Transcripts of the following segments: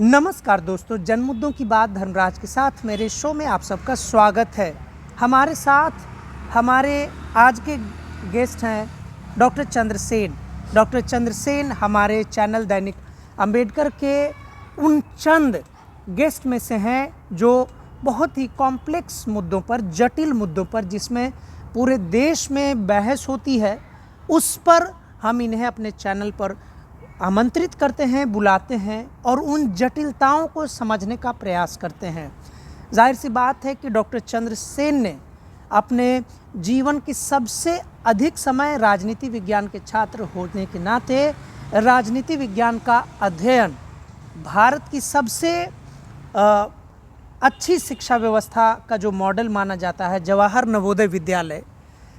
नमस्कार दोस्तों, जन मुद्दों की बात धर्मराज के साथ मेरे शो में आप सबका स्वागत है। हमारे साथ हमारे आज के गेस्ट हैं डॉक्टर चंद्रसेन। डॉक्टर चंद्रसेन हमारे चैनल दैनिक अंबेडकर के उन चंद गेस्ट में से हैं जो बहुत ही कॉम्प्लेक्स मुद्दों पर, जटिल मुद्दों पर, जिसमें पूरे देश में बहस होती है, उस पर हम इन्हें अपने चैनल पर आमंत्रित करते हैं, बुलाते हैं और उन जटिलताओं को समझने का प्रयास करते हैं। जाहिर सी बात है कि डॉक्टर चंद्रसेन ने अपने जीवन की सबसे अधिक समय राजनीति विज्ञान के छात्र होने के नाते राजनीति विज्ञान का अध्ययन, भारत की सबसे अच्छी शिक्षा व्यवस्था का जो मॉडल माना जाता है जवाहर नवोदय विद्यालय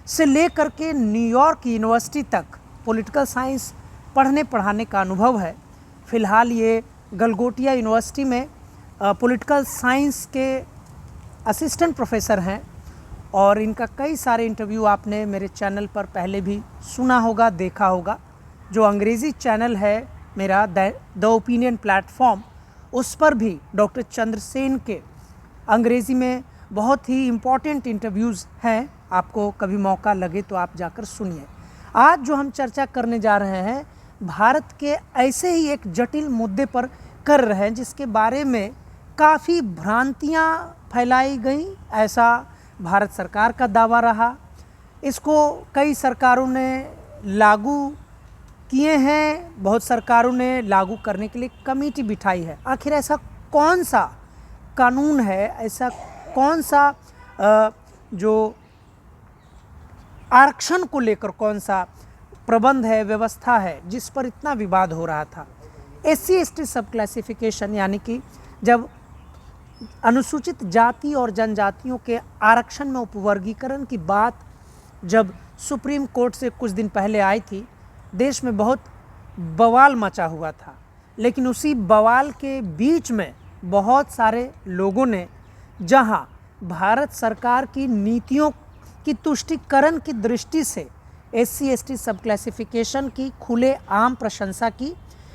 से लेकर के न्यूयॉर्क यूनिवर्सिटी तक पॉलिटिकल साइंस पढ़ने पढ़ाने का अनुभव है। फ़िलहाल ये गलगोटिया यूनिवर्सिटी में पॉलिटिकल साइंस के असिस्टेंट प्रोफेसर हैं और इनका कई सारे इंटरव्यू आपने मेरे चैनल पर पहले भी सुना होगा, देखा होगा। जो अंग्रेज़ी चैनल है मेरा द ओपिनियन प्लेटफॉर्म, उस पर भी डॉक्टर चंद्रसेन के अंग्रेज़ी में बहुत ही इम्पॉर्टेंट इंटरव्यूज़ हैं। आपको कभी मौका लगे तो आप जाकर सुनिए। आज जो हम चर्चा करने जा रहे हैं भारत के ऐसे ही एक जटिल मुद्दे पर कर रहे हैं जिसके बारे में काफ़ी भ्रांतियां फैलाई गई, ऐसा भारत सरकार का दावा रहा। इसको कई सरकारों ने लागू किए हैं, बहुत सरकारों ने लागू करने के लिए कमेटी बिठाई है। आखिर ऐसा कौन सा कानून है, ऐसा कौन सा जो आरक्षण को लेकर कौन सा प्रबंध है, व्यवस्था है, जिस पर इतना विवाद हो रहा था। SC/ST सब क्लासिफिकेशन, यानी कि जब अनुसूचित जाति और जनजातियों के आरक्षण में उपवर्गीकरण की बात जब सुप्रीम कोर्ट से कुछ दिन पहले आई थी, देश में बहुत बवाल मचा हुआ था। लेकिन उसी बवाल के बीच में बहुत सारे लोगों ने, जहां भारत सरकार की नीतियों की तुष्टीकरण की दृष्टि से SC/ST सब क्लासिफिकेशन की खुले आम प्रशंसा की,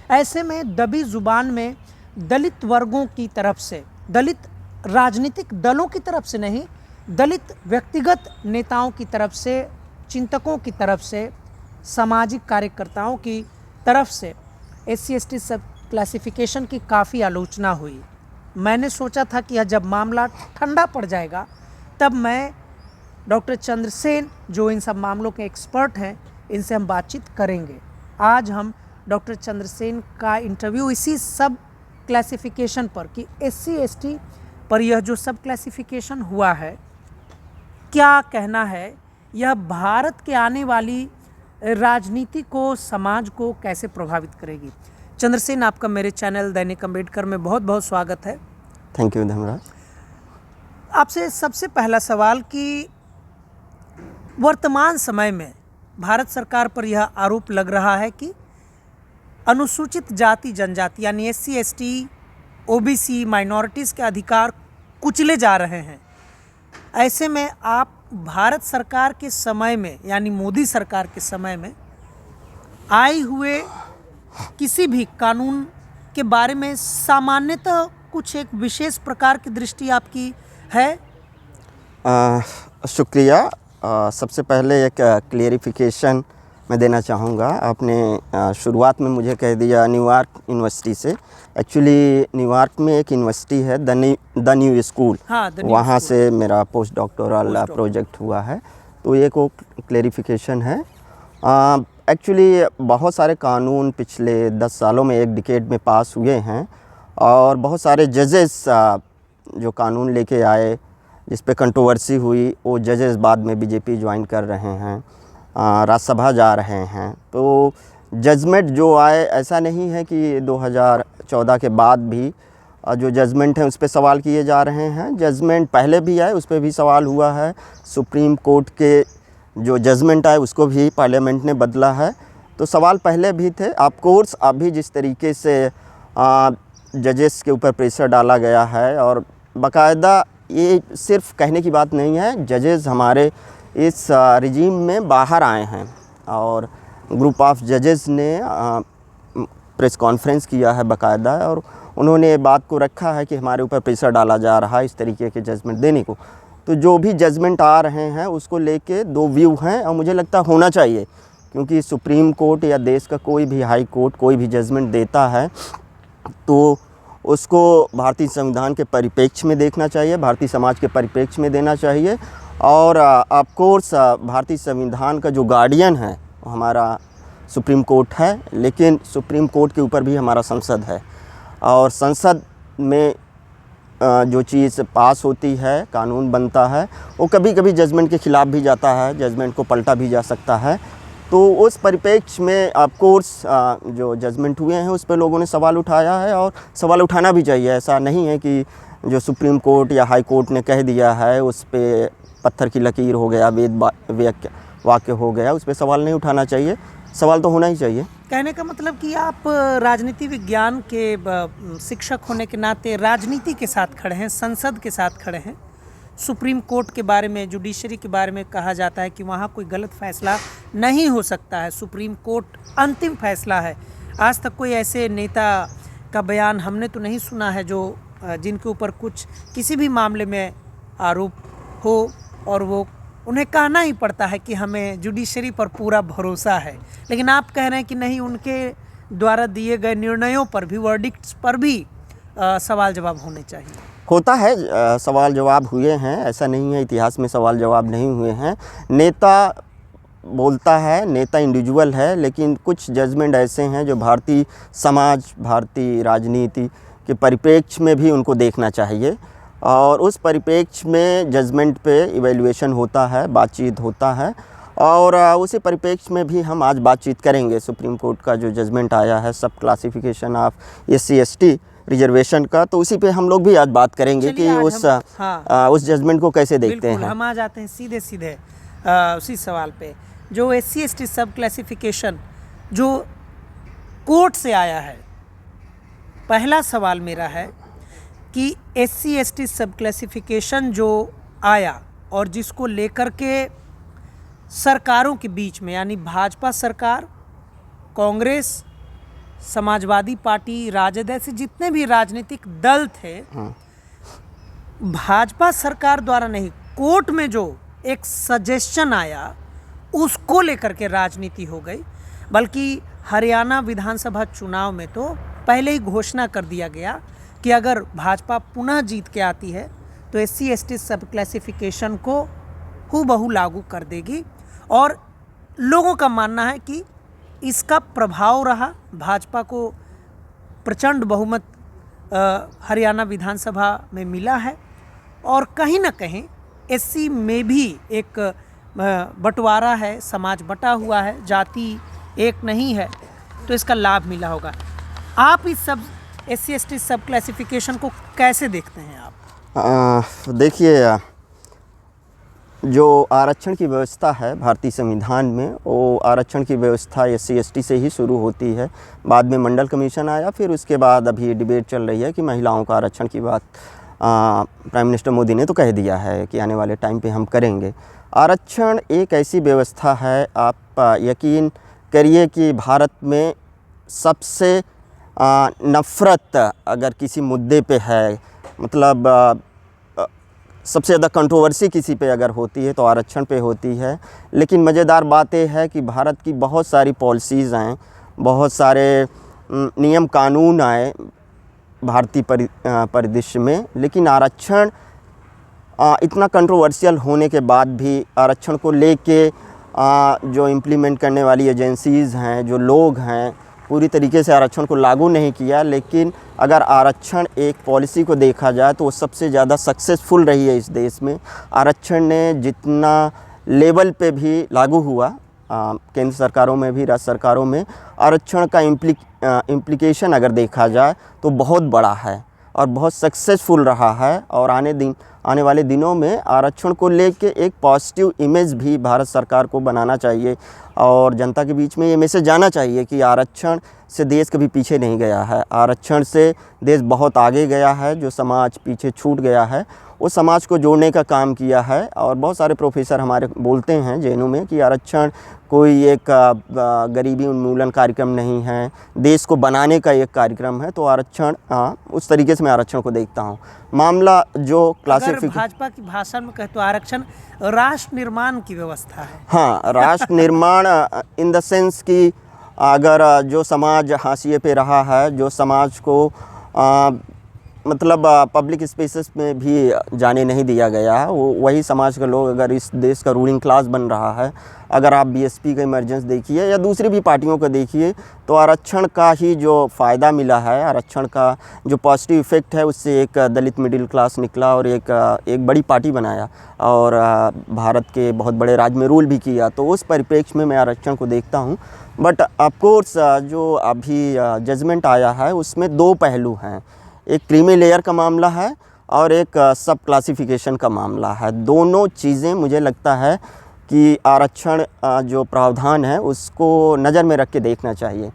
ऐसे में दबी जुबान में दलित वर्गों की तरफ से, दलित राजनीतिक दलों की तरफ से नहीं, दलित व्यक्तिगत नेताओं की तरफ से, चिंतकों की तरफ से, सामाजिक कार्यकर्ताओं की तरफ से SC/ST सब क्लासिफिकेशन की काफ़ी आलोचना हुई। मैंने सोचा था कि जब मामला ठंडा पड़ जाएगा तब मैं डॉक्टर चंद्रसेन, जो इन सब मामलों के एक्सपर्ट हैं, इनसे हम बातचीत करेंगे। आज हम डॉक्टर चंद्रसेन का इंटरव्यू इसी सब क्लासिफिकेशन पर कि SC/ST पर यह जो सब क्लासिफिकेशन हुआ है, क्या कहना है, यह भारत के आने वाली राजनीति को, समाज को कैसे प्रभावित करेगी। चंद्रसेन, आपका मेरे चैनल दैनिक अंबेडकर में बहुत बहुत स्वागत है। Thank you Dharmraj. आपसे सबसे पहला सवाल कि वर्तमान समय में भारत सरकार पर यह आरोप लग रहा है कि अनुसूचित जाति जनजाति यानी SC/ST, OBC, माइनॉरिटीज़ के अधिकार कुचले जा रहे हैं। ऐसे में आप भारत सरकार के समय में, यानी मोदी सरकार के समय में आए हुए किसी भी कानून के बारे में सामान्यतः कुछ एक विशेष प्रकार की दृष्टि आपकी है? शुक्रिया। सबसे पहले एक क्लियरिफिकेशन मैं देना चाहूँगा। आपने शुरुआत में मुझे कह दिया न्यूयॉर्क यूनिवर्सिटी से। एक्चुअली न्यूयॉर्क में एक यूनिवर्सिटी है, द न्यू स्कूल। हाँ, वहाँ से मेरा पोस्ट डॉक्टोरल प्रोजेक्ट हुआ है, तो एक वो क्लियरिफिकेशन है। एक्चुअली बहुत सारे कानून पिछले 10 सालों में, एक डिकेड में पास हुए हैं और बहुत सारे जजेस जो कानून लेके आए, जिस पे कंट्रोवर्सी हुई, वो जजेस बाद में बीजेपी ज्वाइन कर रहे हैं, राज्यसभा जा रहे हैं। तो जजमेंट जो आए, ऐसा नहीं है कि 2014 के बाद भी जो जजमेंट है उस पे सवाल किए जा रहे हैं। जजमेंट पहले भी आए, उस पे भी सवाल हुआ है। सुप्रीम कोर्ट के जो जजमेंट आए उसको भी पार्लियामेंट ने बदला है। तो सवाल पहले भी थे। ऑफ कोर्स अभी जिस तरीके से जजेस के ऊपर प्रेशर डाला गया है, और बाकायदा ये सिर्फ कहने की बात नहीं है, जजेस हमारे इस रिजीम में बाहर आए हैं और ग्रुप ऑफ जजेस ने प्रेस कॉन्फ्रेंस किया है बाकायदा, और उन्होंने बात को रखा है कि हमारे ऊपर प्रेशर डाला जा रहा है इस तरीके के जजमेंट देने को। तो जो भी जजमेंट आ रहे हैं उसको लेके दो व्यू हैं और मुझे लगता होना चाहिए, क्योंकि सुप्रीम कोर्ट या देश का कोई भी हाई कोर्ट कोई भी जजमेंट देता है तो उसको भारतीय संविधान के परिप्रेक्ष्य में देखना चाहिए, भारतीय समाज के परिप्रेक्ष्य में देना चाहिए। और ऑफ कोर्स भारतीय संविधान का जो गार्डियन है वो हमारा सुप्रीम कोर्ट है, लेकिन सुप्रीम कोर्ट के ऊपर भी हमारा संसद है और संसद में जो चीज़ पास होती है, कानून बनता है, वो कभी कभी जजमेंट के ख़िलाफ़ भी जाता है, जजमेंट को पलटा भी जा सकता है। तो उस परिप्रेक्ष्य में ऑफ कोर्स जो जजमेंट हुए हैं उस पर लोगों ने सवाल उठाया है और सवाल उठाना भी चाहिए। ऐसा नहीं है कि जो सुप्रीम कोर्ट या हाई कोर्ट ने कह दिया है उस पर पत्थर की लकीर हो गया, वेद वाक्य हो गया, उस पर सवाल नहीं उठाना चाहिए, सवाल तो होना ही चाहिए। कहने का मतलब कि आप राजनीति विज्ञान के शिक्षक होने के नाते राजनीति के साथ खड़े हैं, संसद के साथ खड़े हैं। सुप्रीम कोर्ट के बारे में, जुडिशरी के बारे में कहा जाता है कि वहाँ कोई गलत फैसला नहीं हो सकता है, सुप्रीम कोर्ट अंतिम फैसला है। आज तक कोई ऐसे नेता का बयान हमने तो नहीं सुना है जो जिनके ऊपर कुछ किसी भी मामले में आरोप हो और वो उन्हें कहना ही पड़ता है कि हमें जुडिशरी पर पूरा भरोसा है। लेकिन आप कह रहे हैं कि नहीं, उनके द्वारा दिए गए निर्णयों पर भी, वर्डिक्ट्स पर भी सवाल जवाब होने चाहिए। होता है, सवाल जवाब हुए हैं, ऐसा नहीं है इतिहास में सवाल जवाब नहीं हुए हैं। नेता बोलता है, नेता इंडिविजुअल है, लेकिन कुछ जजमेंट ऐसे हैं जो भारतीय समाज, भारतीय राजनीति के परिप्रेक्ष्य में भी उनको देखना चाहिए और उस परिप्रेक्ष्य में जजमेंट पे इवैल्यूएशन होता है, बातचीत होता है और उसी परिप्रेक्ष्य में भी हम आज बातचीत करेंगे। सुप्रीम कोर्ट का जो जजमेंट आया है सब क्लासिफिकेशन ऑफ SC/ST रिजर्वेशन का, तो उसी पे हम लोग भी आज बात करेंगे कि उस जजमेंट को कैसे देखते हैं। हम आ जाते हैं सीधे उसी सवाल पे, जो SC/ST सब क्लासिफिकेशन जो कोर्ट से आया है। पहला सवाल मेरा है कि SC/ST सब क्लासिफिकेशन जो आया और जिसको लेकर के सरकारों के बीच में, यानी भाजपा सरकार, कांग्रेस, समाजवादी पार्टी, राजद, ऐसे जितने भी राजनीतिक दल थे, भाजपा सरकार द्वारा नहीं, कोर्ट में जो एक सजेशन आया उसको लेकर के राजनीति हो गई। बल्कि हरियाणा विधानसभा चुनाव में तो पहले ही घोषणा कर दिया गया कि अगर भाजपा पुनः जीत के आती है तो SC/ST सब क्लासिफिकेशन को हूबहू लागू कर देगी और लोगों का मानना है कि इसका प्रभाव रहा। भाजपा को प्रचंड बहुमत हरियाणा विधानसभा में मिला है और कहीं ना कहीं SC में भी एक बंटवारा है, समाज बटा हुआ है, जाति एक नहीं है, तो इसका लाभ मिला होगा। आप इस सब SC/ST सब क्लासिफिकेशन को कैसे देखते हैं आप? देखिए, जो आरक्षण की व्यवस्था है भारतीय संविधान में, वो आरक्षण की व्यवस्था SC/ST से ही शुरू होती है। बाद में मंडल कमीशन आया, फिर उसके बाद अभी डिबेट चल रही है कि महिलाओं का आरक्षण की बात प्राइम मिनिस्टर मोदी ने तो कह दिया है कि आने वाले टाइम पे हम करेंगे। आरक्षण एक ऐसी व्यवस्था है, आप यकीन करिए कि भारत में सबसे नफ़रत अगर किसी मुद्दे पे है, मतलब सबसे ज़्यादा कंट्रोवर्सी किसी पे अगर होती है तो आरक्षण पे होती है। लेकिन मज़ेदार बात यह है कि भारत की बहुत सारी पॉलिसीज़ आएँ, बहुत सारे नियम कानून आए भारतीय परिदृश्य में, लेकिन आरक्षण इतना कंट्रोवर्शियल होने के बाद भी आरक्षण को लेके जो इम्प्लीमेंट करने वाली एजेंसीज़ हैं, जो लोग हैं, पूरी तरीके से आरक्षण को लागू नहीं किया। लेकिन अगर आरक्षण एक पॉलिसी को देखा जाए तो वो सबसे ज़्यादा सक्सेसफुल रही है इस देश में। आरक्षण ने जितना लेवल पे भी लागू हुआ, केंद्र सरकारों में भी, राज्य सरकारों में, आरक्षण का इम्प्लीकेशन अगर देखा जाए तो बहुत बड़ा है और बहुत सक्सेसफुल रहा है और आने वाले दिनों में आरक्षण को लेके एक पॉजिटिव इमेज भी भारत सरकार को बनाना चाहिए और जनता के बीच में ये मैसेज जाना चाहिए कि आरक्षण से देश कभी पीछे नहीं गया है। आरक्षण से देश बहुत आगे गया है। जो समाज पीछे छूट गया है उस समाज को जोड़ने का काम किया है। और बहुत सारे प्रोफेसर हमारे बोलते हैं जेएनयू में कि आरक्षण कोई एक गरीबी उन्मूलन कार्यक्रम नहीं है, देश को बनाने का एक कार्यक्रम है। तो आरक्षण उस तरीके से मैं आरक्षण को देखता हूँ। मामला जो अगर भाजपा की भाषा में कहे तो आरक्षण राष्ट्र निर्माण की व्यवस्था है। हाँ, राष्ट्र निर्माण इन द सेंस कि अगर जो समाज हाशिए पे रहा है, जो समाज को मतलब पब्लिक स्पेसेस में भी जाने नहीं दिया गया है, वो वही समाज के लोग अगर इस देश का रूलिंग क्लास बन रहा है, अगर आप बीएसपी का इमरजेंस देखिए या दूसरी भी पार्टियों को देखिए, तो आरक्षण का ही जो फ़ायदा मिला है, आरक्षण का जो पॉजिटिव इफ़ेक्ट है, उससे एक दलित मिडिल क्लास निकला और एक बड़ी पार्टी बनाया और भारत के बहुत बड़े राज्य में रूल भी किया। तो उस परिप्रेक्ष्य में मैं आरक्षण को देखता हूँ। बट ऑफकोर्स जो अभी जजमेंट आया है उसमें दो पहलू हैं। एक क्रीमी लेयर का मामला है और एक सब क्लासिफिकेशन का मामला है। दोनों चीज़ें मुझे लगता है कि आरक्षण जो प्रावधान है उसको नज़र में रख के देखना चाहिए।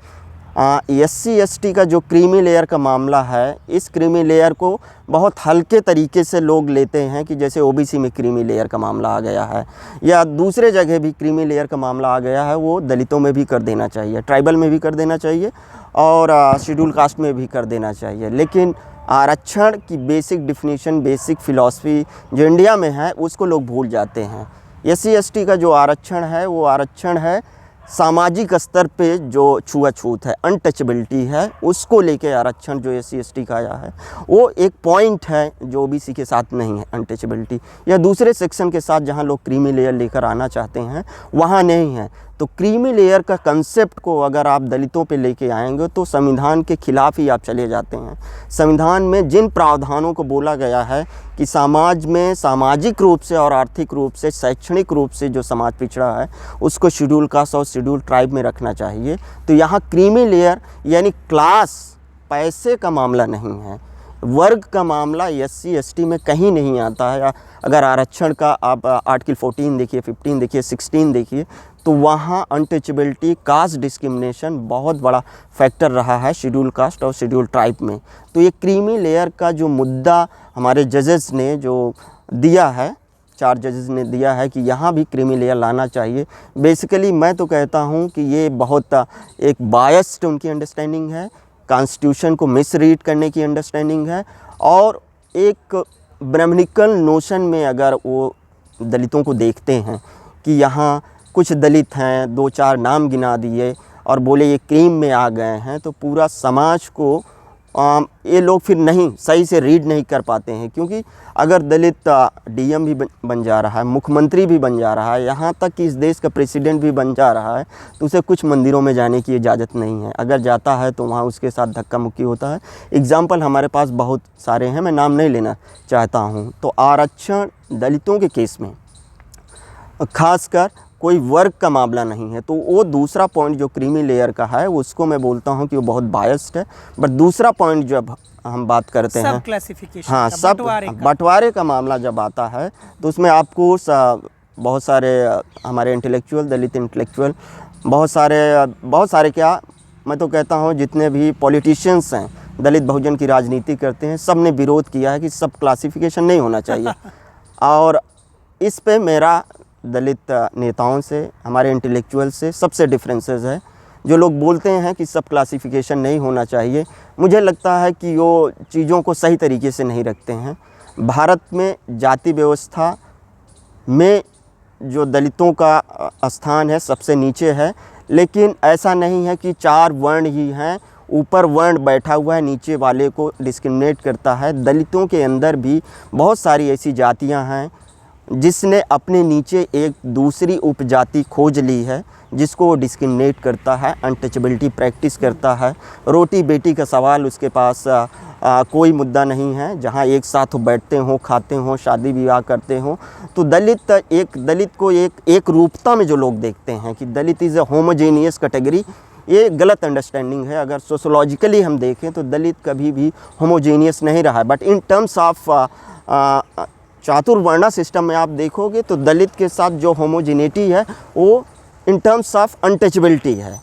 SC ST का जो क्रीमी लेयर का मामला है, इस क्रीमी लेयर को बहुत हल्के तरीके से लोग लेते हैं कि जैसे OBC में क्रीमी लेयर का मामला आ गया है या दूसरे जगह भी क्रीमी लेयर का मामला आ गया है, वो दलितों में भी कर देना चाहिए, ट्राइबल में भी कर देना चाहिए और शेड्यूल कास्ट में भी कर देना चाहिए। लेकिन आरक्षण की बेसिक डिफिनीशन, बेसिक फ़िलॉसफी जो इंडिया में है उसको लोग भूल जाते हैं। SC ST का जो आरक्षण है वो आरक्षण है सामाजिक स्तर पे जो छुआछूत है, अनटचेबिलिटी है, उसको लेके आरक्षण जो SC ST का आया है वो एक पॉइंट है जो OBC के साथ नहीं है। अनटचेबिलिटी या दूसरे सेक्शन के साथ जहाँ लोग क्रीमी लेयर लेकर आना चाहते हैं वहाँ नहीं है। तो क्रीमी लेयर का कंसेप्ट को अगर आप दलितों पे लेके आएंगे तो संविधान के खिलाफ ही आप चले जाते हैं। संविधान में जिन प्रावधानों को बोला गया है कि समाज में सामाजिक रूप से और आर्थिक रूप से, शैक्षणिक रूप से जो समाज पिछड़ा है उसको शेड्यूल कास्ट और शेड्यूल ट्राइब में रखना चाहिए। तो यहाँ क्रीमी लेयर यानी क्लास, पैसे का मामला नहीं है, वर्ग का मामला SC ST में कहीं नहीं आता है। अगर आरक्षण का आप आर्टिकल 14 देखिए, 15 देखिए, 16 देखिए, तो वहाँ अनटचेबिलिटी, कास्ट डिस्क्रिमिनेशन बहुत बड़ा फैक्टर रहा है शेड्यूल कास्ट और शेड्यूल ट्राइब में। तो ये क्रीमी लेयर का जो मुद्दा हमारे जजेस ने जो दिया है, 4 जजेस ने दिया है कि यहाँ भी क्रीमी लेयर लाना चाहिए। बेसिकली मैं तो कहता हूँ कि ये बहुत एक बायस्ड उनकी अंडरस्टैंडिंग है, कॉन्स्टिट्यूशन को मिसरीड करने की अंडरस्टैंडिंग है और एक ब्राह्मणिकल नोशन में अगर वो दलितों को देखते हैं कि यहाँ कुछ दलित हैं, 2-4 नाम गिना दिए और बोले ये क्रीम में आ गए हैं, तो पूरा समाज को ये लोग फिर नहीं सही से रीड नहीं कर पाते हैं। क्योंकि अगर दलित DM भी बन जा रहा है, मुख्यमंत्री भी बन जा रहा है, यहाँ तक कि इस देश का प्रेसिडेंट भी बन जा रहा है, तो उसे कुछ मंदिरों में जाने की इजाज़त नहीं है। अगर जाता है तो वहाँ उसके साथ धक्का मुक्की होता है। एग्ज़ाम्पल हमारे पास बहुत सारे हैं, मैं नाम नहीं लेना चाहता हूँ। तो आरक्षण दलितों के केस में खासकर कोई वर्ग का मामला नहीं है। तो वो दूसरा पॉइंट जो क्रीमी लेयर का है उसको मैं बोलता हूँ कि वो बहुत बायस्ड है। बट दूसरा पॉइंट जब हम बात करते हैं, सब क्लासिफिकेशन, हाँ, सब बंटवारे का मामला जब आता है तो उसमें आपको बहुत सारे हमारे इंटेलेक्चुअल, दलित इंटेलेक्चुअल, बहुत सारे क्या, मैं तो कहता हूँ जितने भी पॉलिटिशियंस हैं दलित बहुजन की राजनीति करते हैं, सब ने विरोध किया है कि सब क्लासिफिकेशन नहीं होना चाहिए। और इस पे मेरा दलित नेताओं से, हमारे इंटेलेक्चुअल से सबसे डिफरेंसेस है। जो लोग बोलते हैं कि सब क्लासिफिकेशन नहीं होना चाहिए, मुझे लगता है कि वो चीज़ों को सही तरीके से नहीं रखते हैं। भारत में जाति व्यवस्था में जो दलितों का स्थान है सबसे नीचे है, लेकिन ऐसा नहीं है कि 4 वर्ण ही हैं, ऊपर वर्ण बैठा हुआ है, नीचे वाले को डिस्क्रिमिनेट करता है। दलितों के अंदर भी बहुत सारी ऐसी जातियां हैं जिसने अपने नीचे एक दूसरी उपजाति खोज ली है जिसको वो डिस्क्रिमिनेट करता है, अनटचेबिलिटी प्रैक्टिस करता है। रोटी बेटी का सवाल उसके पास कोई मुद्दा नहीं है, जहाँ एक साथ बैठते हों, खाते हों, शादी विवाह करते हों। तो दलित को एक रूपता में जो लोग देखते हैं कि दलित इज़ ए होमोजेनियस कैटेगरी, ये गलत अंडरस्टैंडिंग है। अगर सोशोलॉजिकली हम देखें तो दलित कभी भी होमोजेनियस नहीं रहा है। बट इन टर्म्स ऑफ चातुर्वर्ण सिस्टम में आप देखोगे तो दलित के साथ जो होमोजिनिटी है वो इन टर्म्स ऑफ अनटचेबिलिटी है।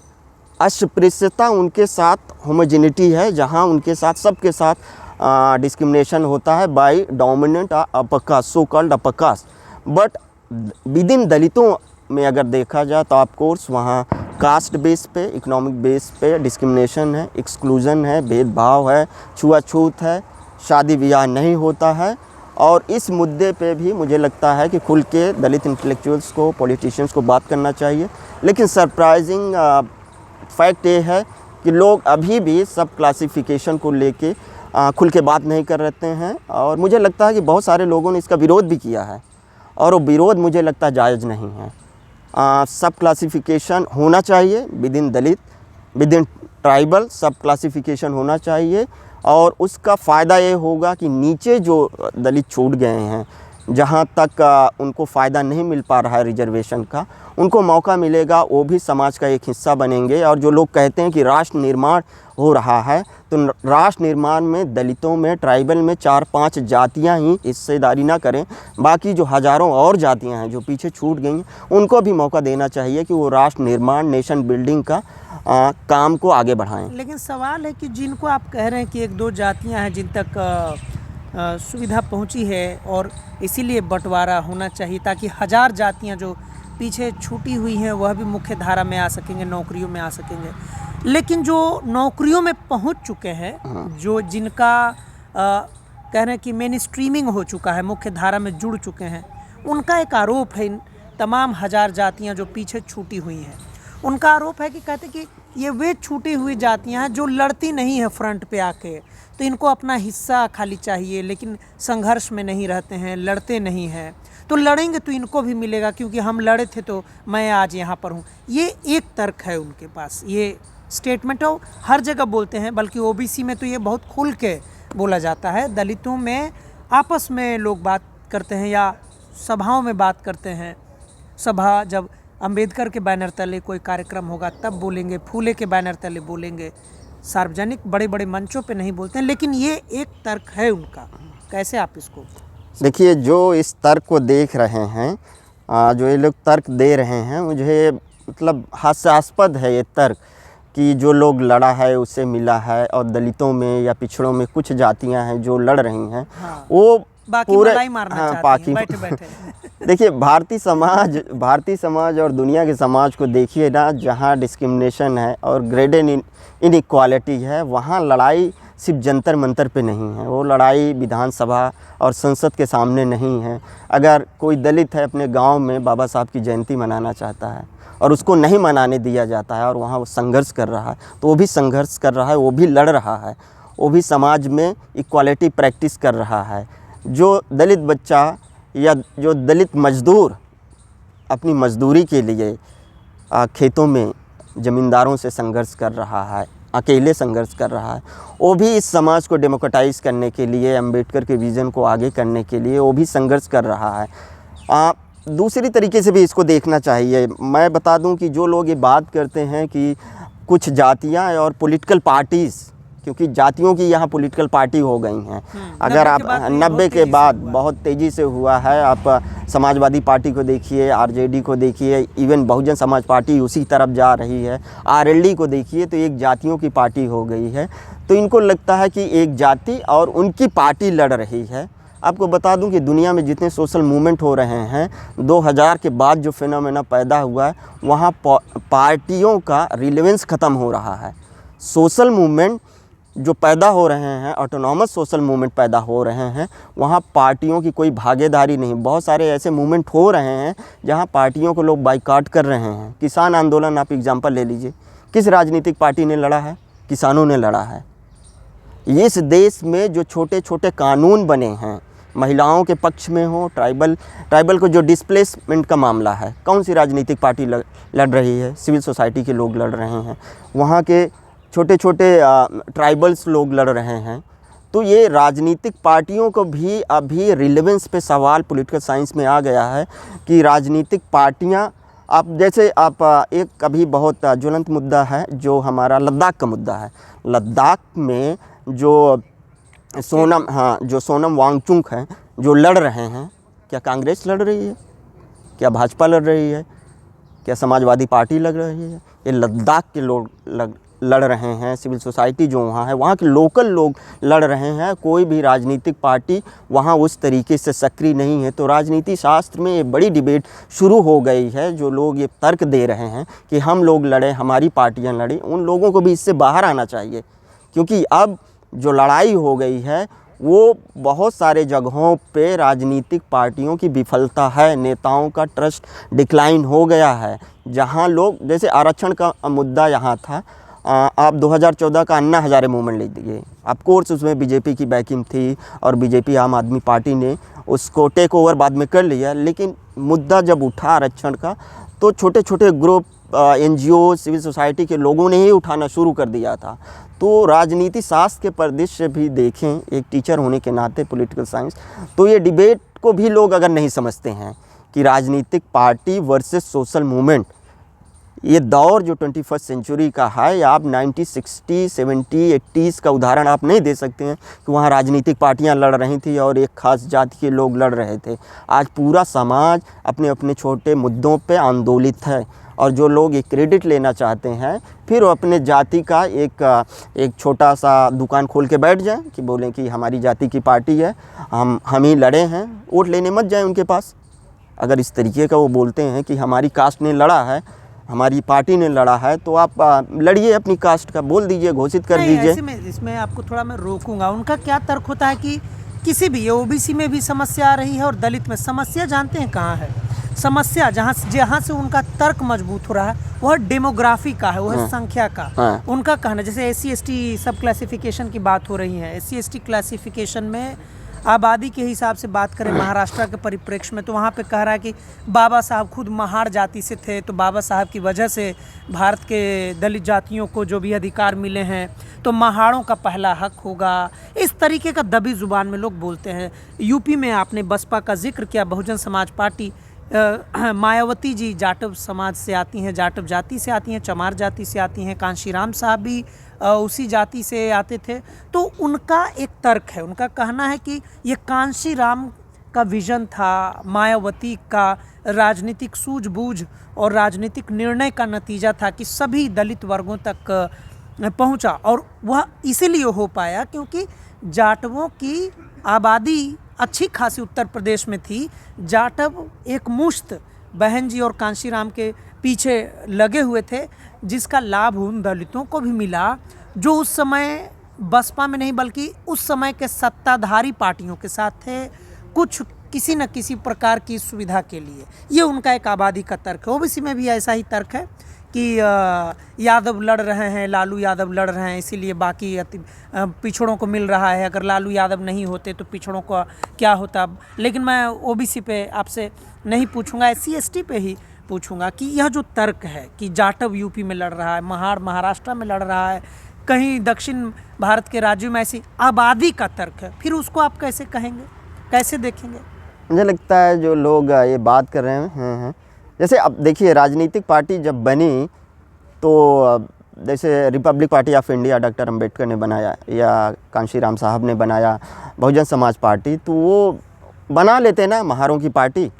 अस्पृश्यता उनके साथ होमोजिनिटी है, जहाँ उनके साथ सबके साथ डिस्क्रिमिनेशन होता है by dominant upper caste, so called upper caste. But within दलितों में अगर देखा जाए तो ऑफ कोर्स वहाँ कास्ट बेस पे, इकोनॉमिक बेस पे डिस्क्रिमिनेशन है, एक्सक्लूजन है, भेदभाव है, छुआछूत है, शादी ब्याह नहीं होता है। और इस मुद्दे पे भी मुझे लगता है कि खुल के दलित इंटेलेक्चुअल्स को, पॉलिटिशियंस को बात करना चाहिए। लेकिन सरप्राइजिंग फैक्ट ये है कि लोग अभी भी सब क्लासिफिकेशन को लेके खुल के बात नहीं कर रहे हैं। और मुझे लगता है कि बहुत सारे लोगों ने इसका विरोध भी किया है और वो विरोध मुझे लगता है जायज़ नहीं है। सब क्लासिफिकेशन होना चाहिए with in Dalit, with in tribal, सब क्लासिफिकेशन होना चाहिए। और उसका फ़ायदा ये होगा कि नीचे जो दलित छूट गए हैं, जहाँ तक उनको फ़ायदा नहीं मिल पा रहा है रिजर्वेशन का, उनको मौका मिलेगा, वो भी समाज का एक हिस्सा बनेंगे। और जो लोग कहते हैं कि राष्ट्र निर्माण हो रहा है, तो राष्ट्र निर्माण में दलितों में, ट्राइबल में 4-5 जातियां ही हिस्सेदारी ना करें, बाकी जो हज़ारों और जातियां हैं जो पीछे छूट गई हैं, उनको भी मौका देना चाहिए कि वो राष्ट्र निर्माण, नेशन बिल्डिंग का काम को आगे बढ़ाएं। लेकिन सवाल है कि जिनको आप कह रहे हैं कि 1-2 जातियां हैं जिन तक सुविधा पहुंची है और इसीलिए बंटवारा होना चाहिए ताकि 1000 जातियां जो पीछे छूटी हुई हैं वह भी मुख्य धारा में आ सकेंगे, नौकरियों में आ सकेंगे। लेकिन जो नौकरियों में पहुंच चुके हैं, जो जिनका कह रहे हैं कि मेन स्ट्रीमिंग हो चुका है, मुख्य धारा में जुड़ चुके हैं, उनका एक आरोप है, इन तमाम 1000 जातियां जो पीछे छूटी हुई हैं, उनका आरोप है कि कहते कि ये वे छूटी हुई जातियां हैं जो लड़ती नहीं है फ्रंट पे आके, तो इनको अपना हिस्सा खाली चाहिए, लेकिन संघर्ष में नहीं रहते हैं, लड़ते नहीं हैं। तो लड़ेंगे तो इनको भी मिलेगा क्योंकि हम लड़े थे तो मैं आज यहाँ पर हूँ। ये एक तर्क है उनके पास, ये स्टेटमेंट है, हर जगह बोलते हैं। बल्कि ओबीसी में तो ये बहुत खुल के बोला जाता है। दलितों में आपस में लोग बात करते हैं या सभाओं में बात करते हैं। सभा जब अंबेडकर के बैनर तले कोई कार्यक्रम होगा तब बोलेंगे, फूले के बैनर तले बोलेंगे, सार्वजनिक बड़े बड़े मंचों पे नहीं बोलते हैं। लेकिन ये एक तर्क है उनका। कैसे आप इसको देखिए? जो इस तर्क को देख रहे हैं, जो ये लोग तर्क दे रहे हैं, मुझे मतलब हास्यास्पद है ये तर्क कि जो लोग लड़ा है उसे मिला है, और दलितों में या पिछड़ों में कुछ जातियां हैं जो लड़ रही हैं। हाँ, वो बाकी पूरे मलाई मारना चाहती हैं बैठे बैठे। देखिए, भारतीय समाज और दुनिया के समाज को देखिए ना, जहाँ डिस्क्रिमिनेशन है और ग्रेडेड इनइक्वालिटी है, वहाँ लड़ाई सिर्फ जंतर मंतर पे नहीं है, वो लड़ाई विधानसभा और संसद के सामने नहीं है। अगर कोई दलित है अपने गांव में बाबा साहब की जयंती मनाना चाहता है और उसको नहीं मनाने दिया जाता है और वहाँ वो संघर्ष कर रहा है, तो वो भी संघर्ष कर रहा है, वो भी लड़ रहा है, वो भी समाज में इक्वालिटी प्रैक्टिस कर रहा है। जो दलित बच्चा या जो दलित मजदूर अपनी मजदूरी के लिए खेतों में ज़मींदारों से संघर्ष कर रहा है, अकेले संघर्ष कर रहा है, वो भी इस समाज को डेमोक्रेटाइज़ करने के लिए, अंबेडकर के विज़न को आगे करने के लिए वो भी संघर्ष कर रहा है। दूसरी तरीके से भी इसको देखना चाहिए। मैं बता दूं कि जो लोग ये बात करते हैं कि कुछ जातियां और पॉलिटिकल पार्टीज़, क्योंकि जातियों की यहाँ पॉलिटिकल पार्टी हो गई हैं, अगर आप 90 के बाद बहुत तेज़ी से हुआ है। आप समाजवादी पार्टी को देखिए, आरजेडी को देखिए, इवन बहुजन समाज पार्टी उसी तरफ जा रही है, आरएलडी को देखिए, तो एक जातियों की पार्टी हो गई है। तो इनको लगता है कि एक जाति और उनकी पार्टी लड़ रही है। आपको बता दूं कि दुनिया में जितने सोशल मूवमेंट हो रहे हैं, 2000 के बाद जो फिनोमेना पैदा हुआ है, वहाँ पार्टियों का रिलेवेंस ख़त्म हो रहा है। सोशल मूवमेंट जो पैदा हो रहे हैं, ऑटोनॉमस सोशल मूवमेंट पैदा हो रहे हैं, वहाँ पार्टियों की कोई भागीदारी नहीं। बहुत सारे ऐसे मूवमेंट हो रहे हैं जहाँ पार्टियों को लोग बाइकआउट कर रहे हैं। किसान आंदोलन आप एग्जांपल ले लीजिए, किस राजनीतिक पार्टी ने लड़ा है? किसानों ने लड़ा है। इस देश में जो छोटे छोटे कानून बने हैं, महिलाओं के पक्ष में हो, ट्राइबल को जो डिस्प्लेसमेंट का मामला है, कौन सी राजनीतिक पार्टी लड़ रही है? सिविल सोसाइटी के लोग लड़ रहे हैं, वहाँ के छोटे छोटे ट्राइबल्स लोग लड़ रहे हैं। तो ये राजनीतिक पार्टियों को भी अभी रिलेवेंस पे सवाल पॉलिटिकल साइंस में आ गया है कि राजनीतिक पार्टियाँ, आप जैसे आप एक अभी बहुत ज्वलंत मुद्दा है जो हमारा लद्दाख का मुद्दा है। लद्दाख में जो सोनम वांगचुक हैं, जो लड़ रहे हैं, क्या कांग्रेस लड़ रही है, क्या भाजपा लड़ रही है, क्या समाजवादी पार्टी लड़ रही है? ये लद्दाख के लोग लड़ रहे हैं, सिविल सोसाइटी जो वहाँ है वहाँ के लोकल लोग लड़ रहे हैं। कोई भी राजनीतिक पार्टी वहाँ उस तरीके से सक्रिय नहीं है। तो राजनीति शास्त्र में ये बड़ी डिबेट शुरू हो गई है। जो लोग ये तर्क दे रहे हैं कि हम लोग लड़े, हमारी पार्टियाँ लड़ी, उन लोगों को भी इससे बाहर आना चाहिए, क्योंकि अब जो लड़ाई हो गई है वो बहुत सारे जगहों पे राजनीतिक पार्टियों की विफलता है, नेताओं का ट्रस्ट डिक्लाइन हो गया है। जहाँ लोग, जैसे आरक्षण का मुद्दा यहाँ था, आप 2014 का अन्ना हजारे मूवमेंट लीजिए, ऑफ कोर्स उसमें बीजेपी की बैकिंग थी और बीजेपी आम आदमी पार्टी ने उसको टेक ओवर बाद में कर लिया। लेकिन मुद्दा जब उठा आरक्षण का तो छोटे छोटे ग्रुप, NGO, सिविल सोसाइटी के लोगों ने ही उठाना शुरू कर दिया था। तो राजनीति शास्त्र के परिदृश्य से भी देखें, एक टीचर होने के नाते पॉलिटिकल साइंस, तो ये डिबेट को भी लोग अगर नहीं समझते हैं कि राजनीतिक पार्टी वर्सेस सोशल मूवमेंट, ये दौर जो 21st सेंचुरी का है, आप 1960, 70, 80s का उदाहरण आप नहीं दे सकते हैं कि वहाँ राजनीतिक पार्टियाँ लड़ रही थी और एक खास जाति के लोग लड़ रहे थे। आज पूरा समाज अपने अपने छोटे मुद्दों पे आंदोलित है और जो लोग एक क्रेडिट लेना चाहते हैं फिर वो अपने जाति का एक छोटा सा दुकान खोल के बैठ जाएं कि बोलें कि हमारी जाति की पार्टी है, हम ही लड़े हैं, वोट लेने मत जाएं उनके पास। अगर इस तरीके का वो बोलते हैं कि हमारी कास्ट ने लड़ा है, हमारी पार्टी ने लड़ा है, तो आप लड़िए अपनी कास्ट का, बोल दीजिए, घोषित कर दीजिए। इसमें आपको थोड़ा मैं रोकूंगा। उनका क्या तर्क होता है कि किसी भी OBC में भी समस्या आ रही है और दलित में समस्या, जानते हैं कहाँ है समस्या? जहाँ से उनका तर्क मजबूत हो रहा है वह डेमोग्राफी का है, वह संख्या का। उनका कहना, जैसे SC ST सब क्लासिफिकेशन की बात हो रही है, SC ST क्लासिफिकेशन में आबादी के हिसाब से बात करें महाराष्ट्र के परिप्रेक्ष्य में, तो वहाँ पे कह रहा है कि बाबा साहब खुद महार जाति से थे, तो बाबा साहब की वजह से भारत के दलित जातियों को जो भी अधिकार मिले हैं तो महाड़ों का पहला हक होगा। इस तरीके का दबी ज़ुबान में लोग बोलते हैं। यूपी में आपने बसपा का जिक्र किया, बहुजन समाज पार्टी, मायावती जी जाटव समाज से आती हैं, जाटव जाति से आती हैं, चमार जाति से आती हैं, कांशीराम साहब भी उसी जाति से आते थे। तो उनका एक तर्क है, उनका कहना है कि ये कांशीराम का विजन था, मायावती का राजनीतिक सूझबूझ और राजनीतिक निर्णय का नतीजा था कि सभी दलित वर्गों तक पहुंचा, और वह इसीलिए हो पाया क्योंकि जाटवों की आबादी अच्छी खासी उत्तर प्रदेश में थी। जाटव एक मुश्त बहन जी और कांशीराम के पीछे लगे हुए थे, जिसका लाभ उन दलितों को भी मिला जो उस समय बसपा में नहीं बल्कि उस समय के सत्ताधारी पार्टियों के साथ थे, कुछ किसी न किसी प्रकार की सुविधा के लिए। ये उनका एक आबादी का तर्क है। OBC में भी ऐसा ही तर्क है कि यादव लड़ रहे हैं, लालू यादव लड़ रहे हैं, इसीलिए बाकी पिछड़ों को मिल रहा है। अगर लालू यादव नहीं होते तो पिछड़ों को क्या होता। लेकिन मैं OBC पे आपसे नहीं पूछूंगा, SC ST पे ही पूछूंगा कि यह जो तर्क है कि जाटव यूपी में लड़ रहा है, महाड़ महाराष्ट्र में लड़ रहा है, कहीं दक्षिण भारत के राज्यों में ऐसी आबादी का तर्क है, फिर उसको आप कैसे कहेंगे, कैसे देखेंगे? मुझे लगता है जो लोग ये बात कर रहे हैं, जैसे अब देखिए राजनीतिक पार्टी जब बनी तो जैसे Republic party of India doctor Ambedkar ने बनाया या कांशीराम साहब ने बनाया बहुजन समाज पार्टी, तो वो बना लेते ना महारों की पार्टी,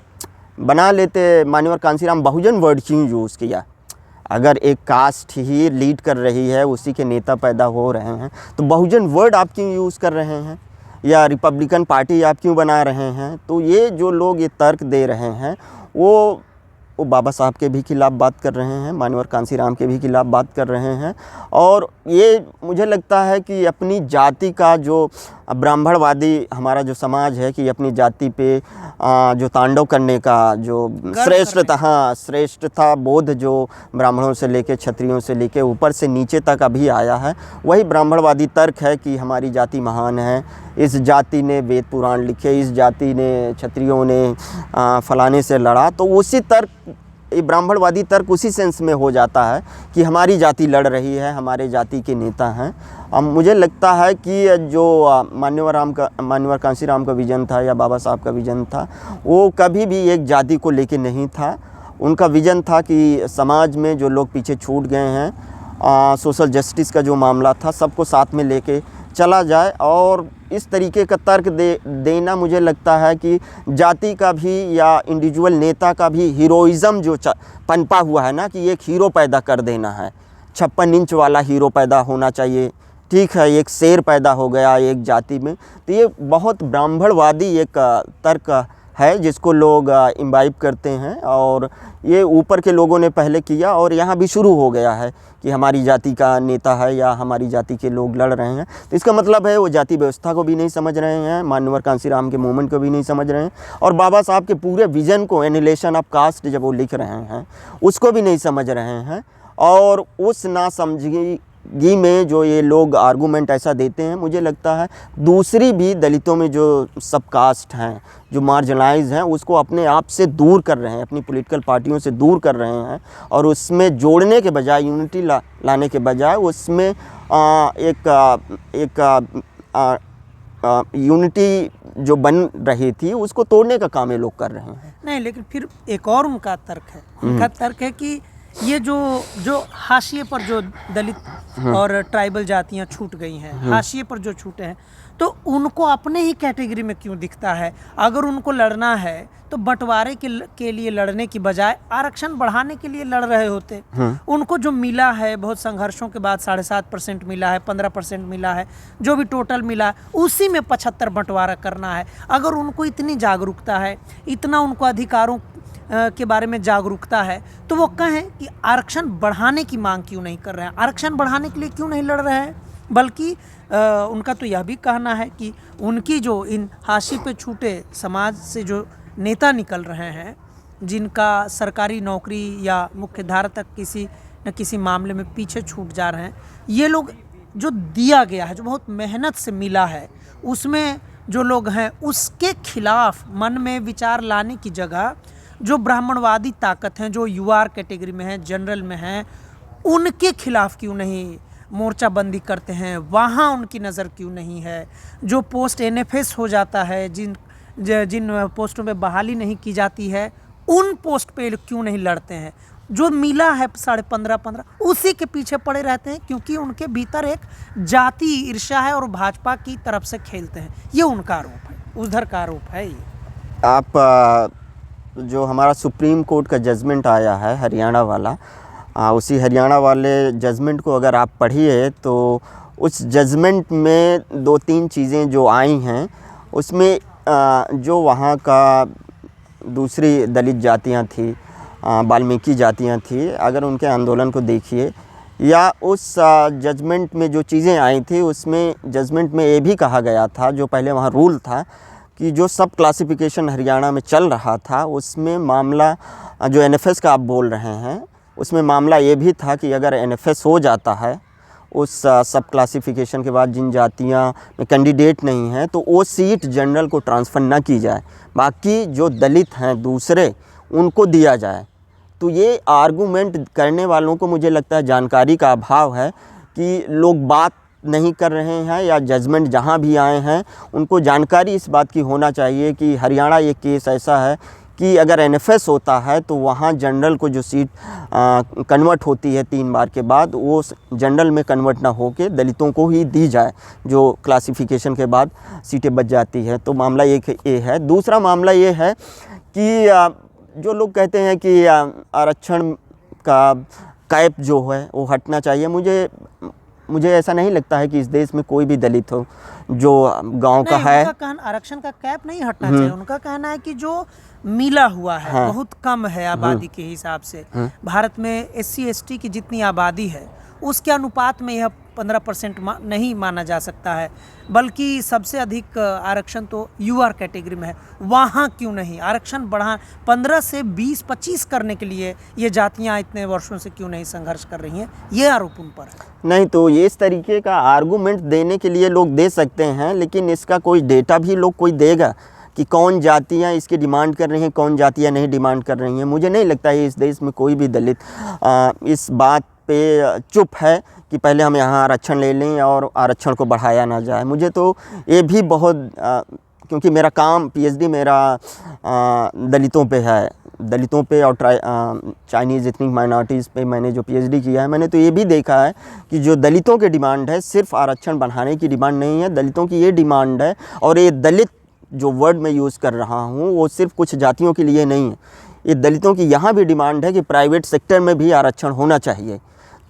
बना लेते। मान्यवर कांशीराम बहुजन वर्ड क्यों यूज़ किया? अगर एक कास्ट ही लीड कर रही है, उसी के नेता पैदा हो रहे हैं, तो बहुजन वर्ड आप क्यों यूज़ कर रहे हैं, या रिपब्लिकन पार्टी आप क्यों बना रहे हैं? तो ये जो लोग ये तर्क दे रहे हैं वो बाबा साहब के भी खिलाफ़ बात कर रहे हैं, मान्यवर कांशीराम के भी खिलाफ़ बात कर रहे हैं। और ये मुझे लगता है कि अपनी जाति का जो ब्राह्मणवादी हमारा जो समाज है कि अपनी जाति पे जो तांडव करने का जो श्रेष्ठता बोध जो ब्राह्मणों से लेके क्षत्रियों से लेके ऊपर से नीचे तक अभी आया है, वही ब्राह्मणवादी तर्क है कि हमारी जाति महान है, इस जाति ने वेद पुराण लिखे, इस जाति ने क्षत्रियों ने फलाने से लड़ा। तो उसी तर्क, ये ब्राह्मणवादी तर्क उसी सेंस में हो जाता है कि हमारी जाति लड़ रही है, हमारे जाति के नेता हैं। अब मुझे लगता है कि जो मान्यवर कांशीराम का विजन था या बाबा साहब का विजन था, वो कभी भी एक जाति को लेके नहीं था। उनका विजन था कि समाज में जो लोग पीछे छूट गए हैं, सोशल जस्टिस का जो मामला था, सबको साथ में लेके चला जाए। और इस तरीके का तर्क देना मुझे लगता है कि जाति का भी या इंडिविजुअल नेता का भी हीरोइज़्म जो पनपा हुआ है ना, कि एक हीरो पैदा कर देना है, 56 इंच वाला हीरो पैदा होना चाहिए, ठीक है, एक शेर पैदा हो गया एक जाति में। तो ये बहुत ब्राह्मणवादी एक तर्क है जिसको लोग इम्बाइब करते हैं, और ये ऊपर के लोगों ने पहले किया और यहाँ भी शुरू हो गया है कि हमारी जाति का नेता है या हमारी जाति के लोग लड़ रहे हैं। तो इसका मतलब है वो जाति व्यवस्था को भी नहीं समझ रहे हैं, मानवर कांसीराम के मूवमेंट को भी नहीं समझ रहे हैं, और बाबा साहब के पूरे विज़न को, एनिलेशन ऑफ कास्ट जब वो लिख रहे हैं उसको भी नहीं समझ रहे हैं। और उस नासमझी में जो ये लोग आर्गूमेंट ऐसा देते हैं, मुझे लगता है दूसरी भी दलितों में जो सब कास्ट हैं, जो मार्जिनलाइज हैं, उसको अपने आप से दूर कर रहे हैं, अपनी पॉलिटिकल पार्टियों से दूर कर रहे हैं, और उसमें जोड़ने के बजाय, यूनिटी लाने के बजाय उसमें यूनिटी जो बन रही थी उसको तोड़ने का काम ये लोग कर रहे हैं। नहीं, लेकिन फिर एक और उनका तर्क है, उनका तर्क है कि ये जो हाशिए पर जो दलित और ट्राइबल जातियां छूट गई हैं, हाशिए पर जो छूटे हैं, तो उनको अपने ही कैटेगरी में क्यों दिखता है? अगर उनको लड़ना है तो बंटवारे के लिए लड़ने की बजाय आरक्षण बढ़ाने के लिए लड़ रहे होते। उनको जो मिला है, बहुत संघर्षों के बाद 7.5% मिला है, 15% मिला है, जो भी टोटल मिला है उसी में 75 बंटवारा करना है। अगर उनको इतनी जागरूकता है, इतना उनको अधिकारों के बारे में जागरूकता है, तो वो कहें कि आरक्षण बढ़ाने की मांग क्यों नहीं कर रहे हैं, आरक्षण बढ़ाने के लिए क्यों नहीं लड़ रहे हैं। बल्कि उनका तो यह भी कहना है कि उनकी जो इन हाशिए पे छूटे समाज से जो नेता निकल रहे हैं, जिनका सरकारी नौकरी या मुख्य धारा तक किसी न किसी मामले में पीछे छूट जा रहे हैं, ये लोग जो दिया गया है, जो बहुत मेहनत से मिला है, उसमें जो लोग हैं उसके खिलाफ मन में विचार लाने की जगह जो ब्राह्मणवादी ताकत हैं, जो यूआर कैटेगरी में हैं, जनरल में हैं, उनके खिलाफ क्यों नहीं मोर्चाबंदी करते हैं, वहाँ उनकी नज़र क्यों नहीं है। जो पोस्ट एनएफएस हो जाता है, जिन पोस्टों पे बहाली नहीं की जाती है, उन पोस्ट पे क्यों नहीं लड़ते हैं। जो मिला है 15.5 उसी के पीछे पड़े रहते हैं, क्योंकि उनके भीतर एक जाति ईर्ष्या है और भाजपा की तरफ से खेलते हैं। ये उनका आरोप है, उधर का आरोप है ये। आप जो हमारा सुप्रीम कोर्ट का जजमेंट आया है हरियाणा वाला, उसी हरियाणा वाले जजमेंट को अगर आप पढ़िए तो उस जजमेंट में 2-3 चीज़ें जो आई हैं, उसमें जो वहाँ का दूसरी दलित जातियाँ थी, वाल्मीकि जातियाँ थी, अगर उनके आंदोलन को देखिए या उस जजमेंट में जो चीज़ें आई थी, उसमें जजमेंट में ये भी कहा गया था, जो पहले वहाँ रूल था कि जो सब क्लासिफिकेशन हरियाणा में चल रहा था, उसमें मामला जो एनएफएस का आप बोल रहे हैं, उसमें मामला ये भी था कि अगर एनएफएस हो जाता है उस सब क्लासिफिकेशन के बाद, जिन जातियां में कैंडिडेट नहीं हैं, तो वो सीट जनरल को ट्रांसफ़र ना की जाए, बाकी जो दलित हैं दूसरे उनको दिया जाए। तो ये आर्गूमेंट करने वालों को मुझे लगता है जानकारी का अभाव है कि लोग बात नहीं कर रहे हैं, या जजमेंट जहां भी आए हैं उनको जानकारी इस बात की होना चाहिए कि हरियाणा ये केस ऐसा है कि अगर एनएफएस होता है तो वहाँ जनरल को जो सीट कन्वर्ट होती है 3 बार के बाद, वो जनरल में कन्वर्ट ना होके दलितों को ही दी जाए, जो क्लासिफिकेशन के बाद सीटें बच जाती है। तो मामला ये है। दूसरा मामला ये है कि जो लोग कहते हैं कि आरक्षण का कैप जो है वो हटना चाहिए, मुझे ऐसा नहीं लगता है कि इस देश में कोई भी दलित हो जो गांव का है। उनका कहना आरक्षण का कैप नहीं हटना चाहिए। उनका कहना है कि जो मिला हुआ है, हाँ, बहुत कम है आबादी के हिसाब से। भारत में एससी एसटी की जितनी आबादी है उसके अनुपात में यह 15% नहीं माना जा सकता है, बल्कि सबसे अधिक आरक्षण तो यूआर कैटेगरी में है। वहाँ क्यों नहीं आरक्षण बढ़ा 15 से 20-25 करने के लिए ये जातियाँ इतने वर्षों से क्यों नहीं संघर्ष कर रही हैं? ये आरोप उन पर है। नहीं, तो ये इस तरीके का आर्गूमेंट देने के लिए लोग दे सकते हैं, लेकिन इसका कोई डेटा भी लोग कोई देगा कि कौन जातियाँ इसकी डिमांड कर रही हैं, कौन जातियाँ नहीं डिमांड कर रही हैं। मुझे नहीं लगता है इस देश में कोई भी दलित इस बात पे चुप है कि पहले हम यहाँ आरक्षण ले लें और आरक्षण को बढ़ाया ना जाए। मुझे तो ये भी बहुत क्योंकि मेरा काम पीएचडी मेरा दलितों पे है, दलितों पे और चाइनीज़ एथनिक माइनॉरिटीज़ पे मैंने जो पीएचडी किया है, मैंने तो ये भी देखा है कि जो दलितों की डिमांड है सिर्फ आरक्षण बढ़ाने की डिमांड नहीं है, दलितों की ये डिमांड है, और ये दलित जो वर्ड मैं यूज़ कर रहा हूँ वो सिर्फ कुछ जातियों के लिए नहीं है, ये दलितों की यहाँ भी डिमांड है कि प्राइवेट सेक्टर में भी आरक्षण होना चाहिए।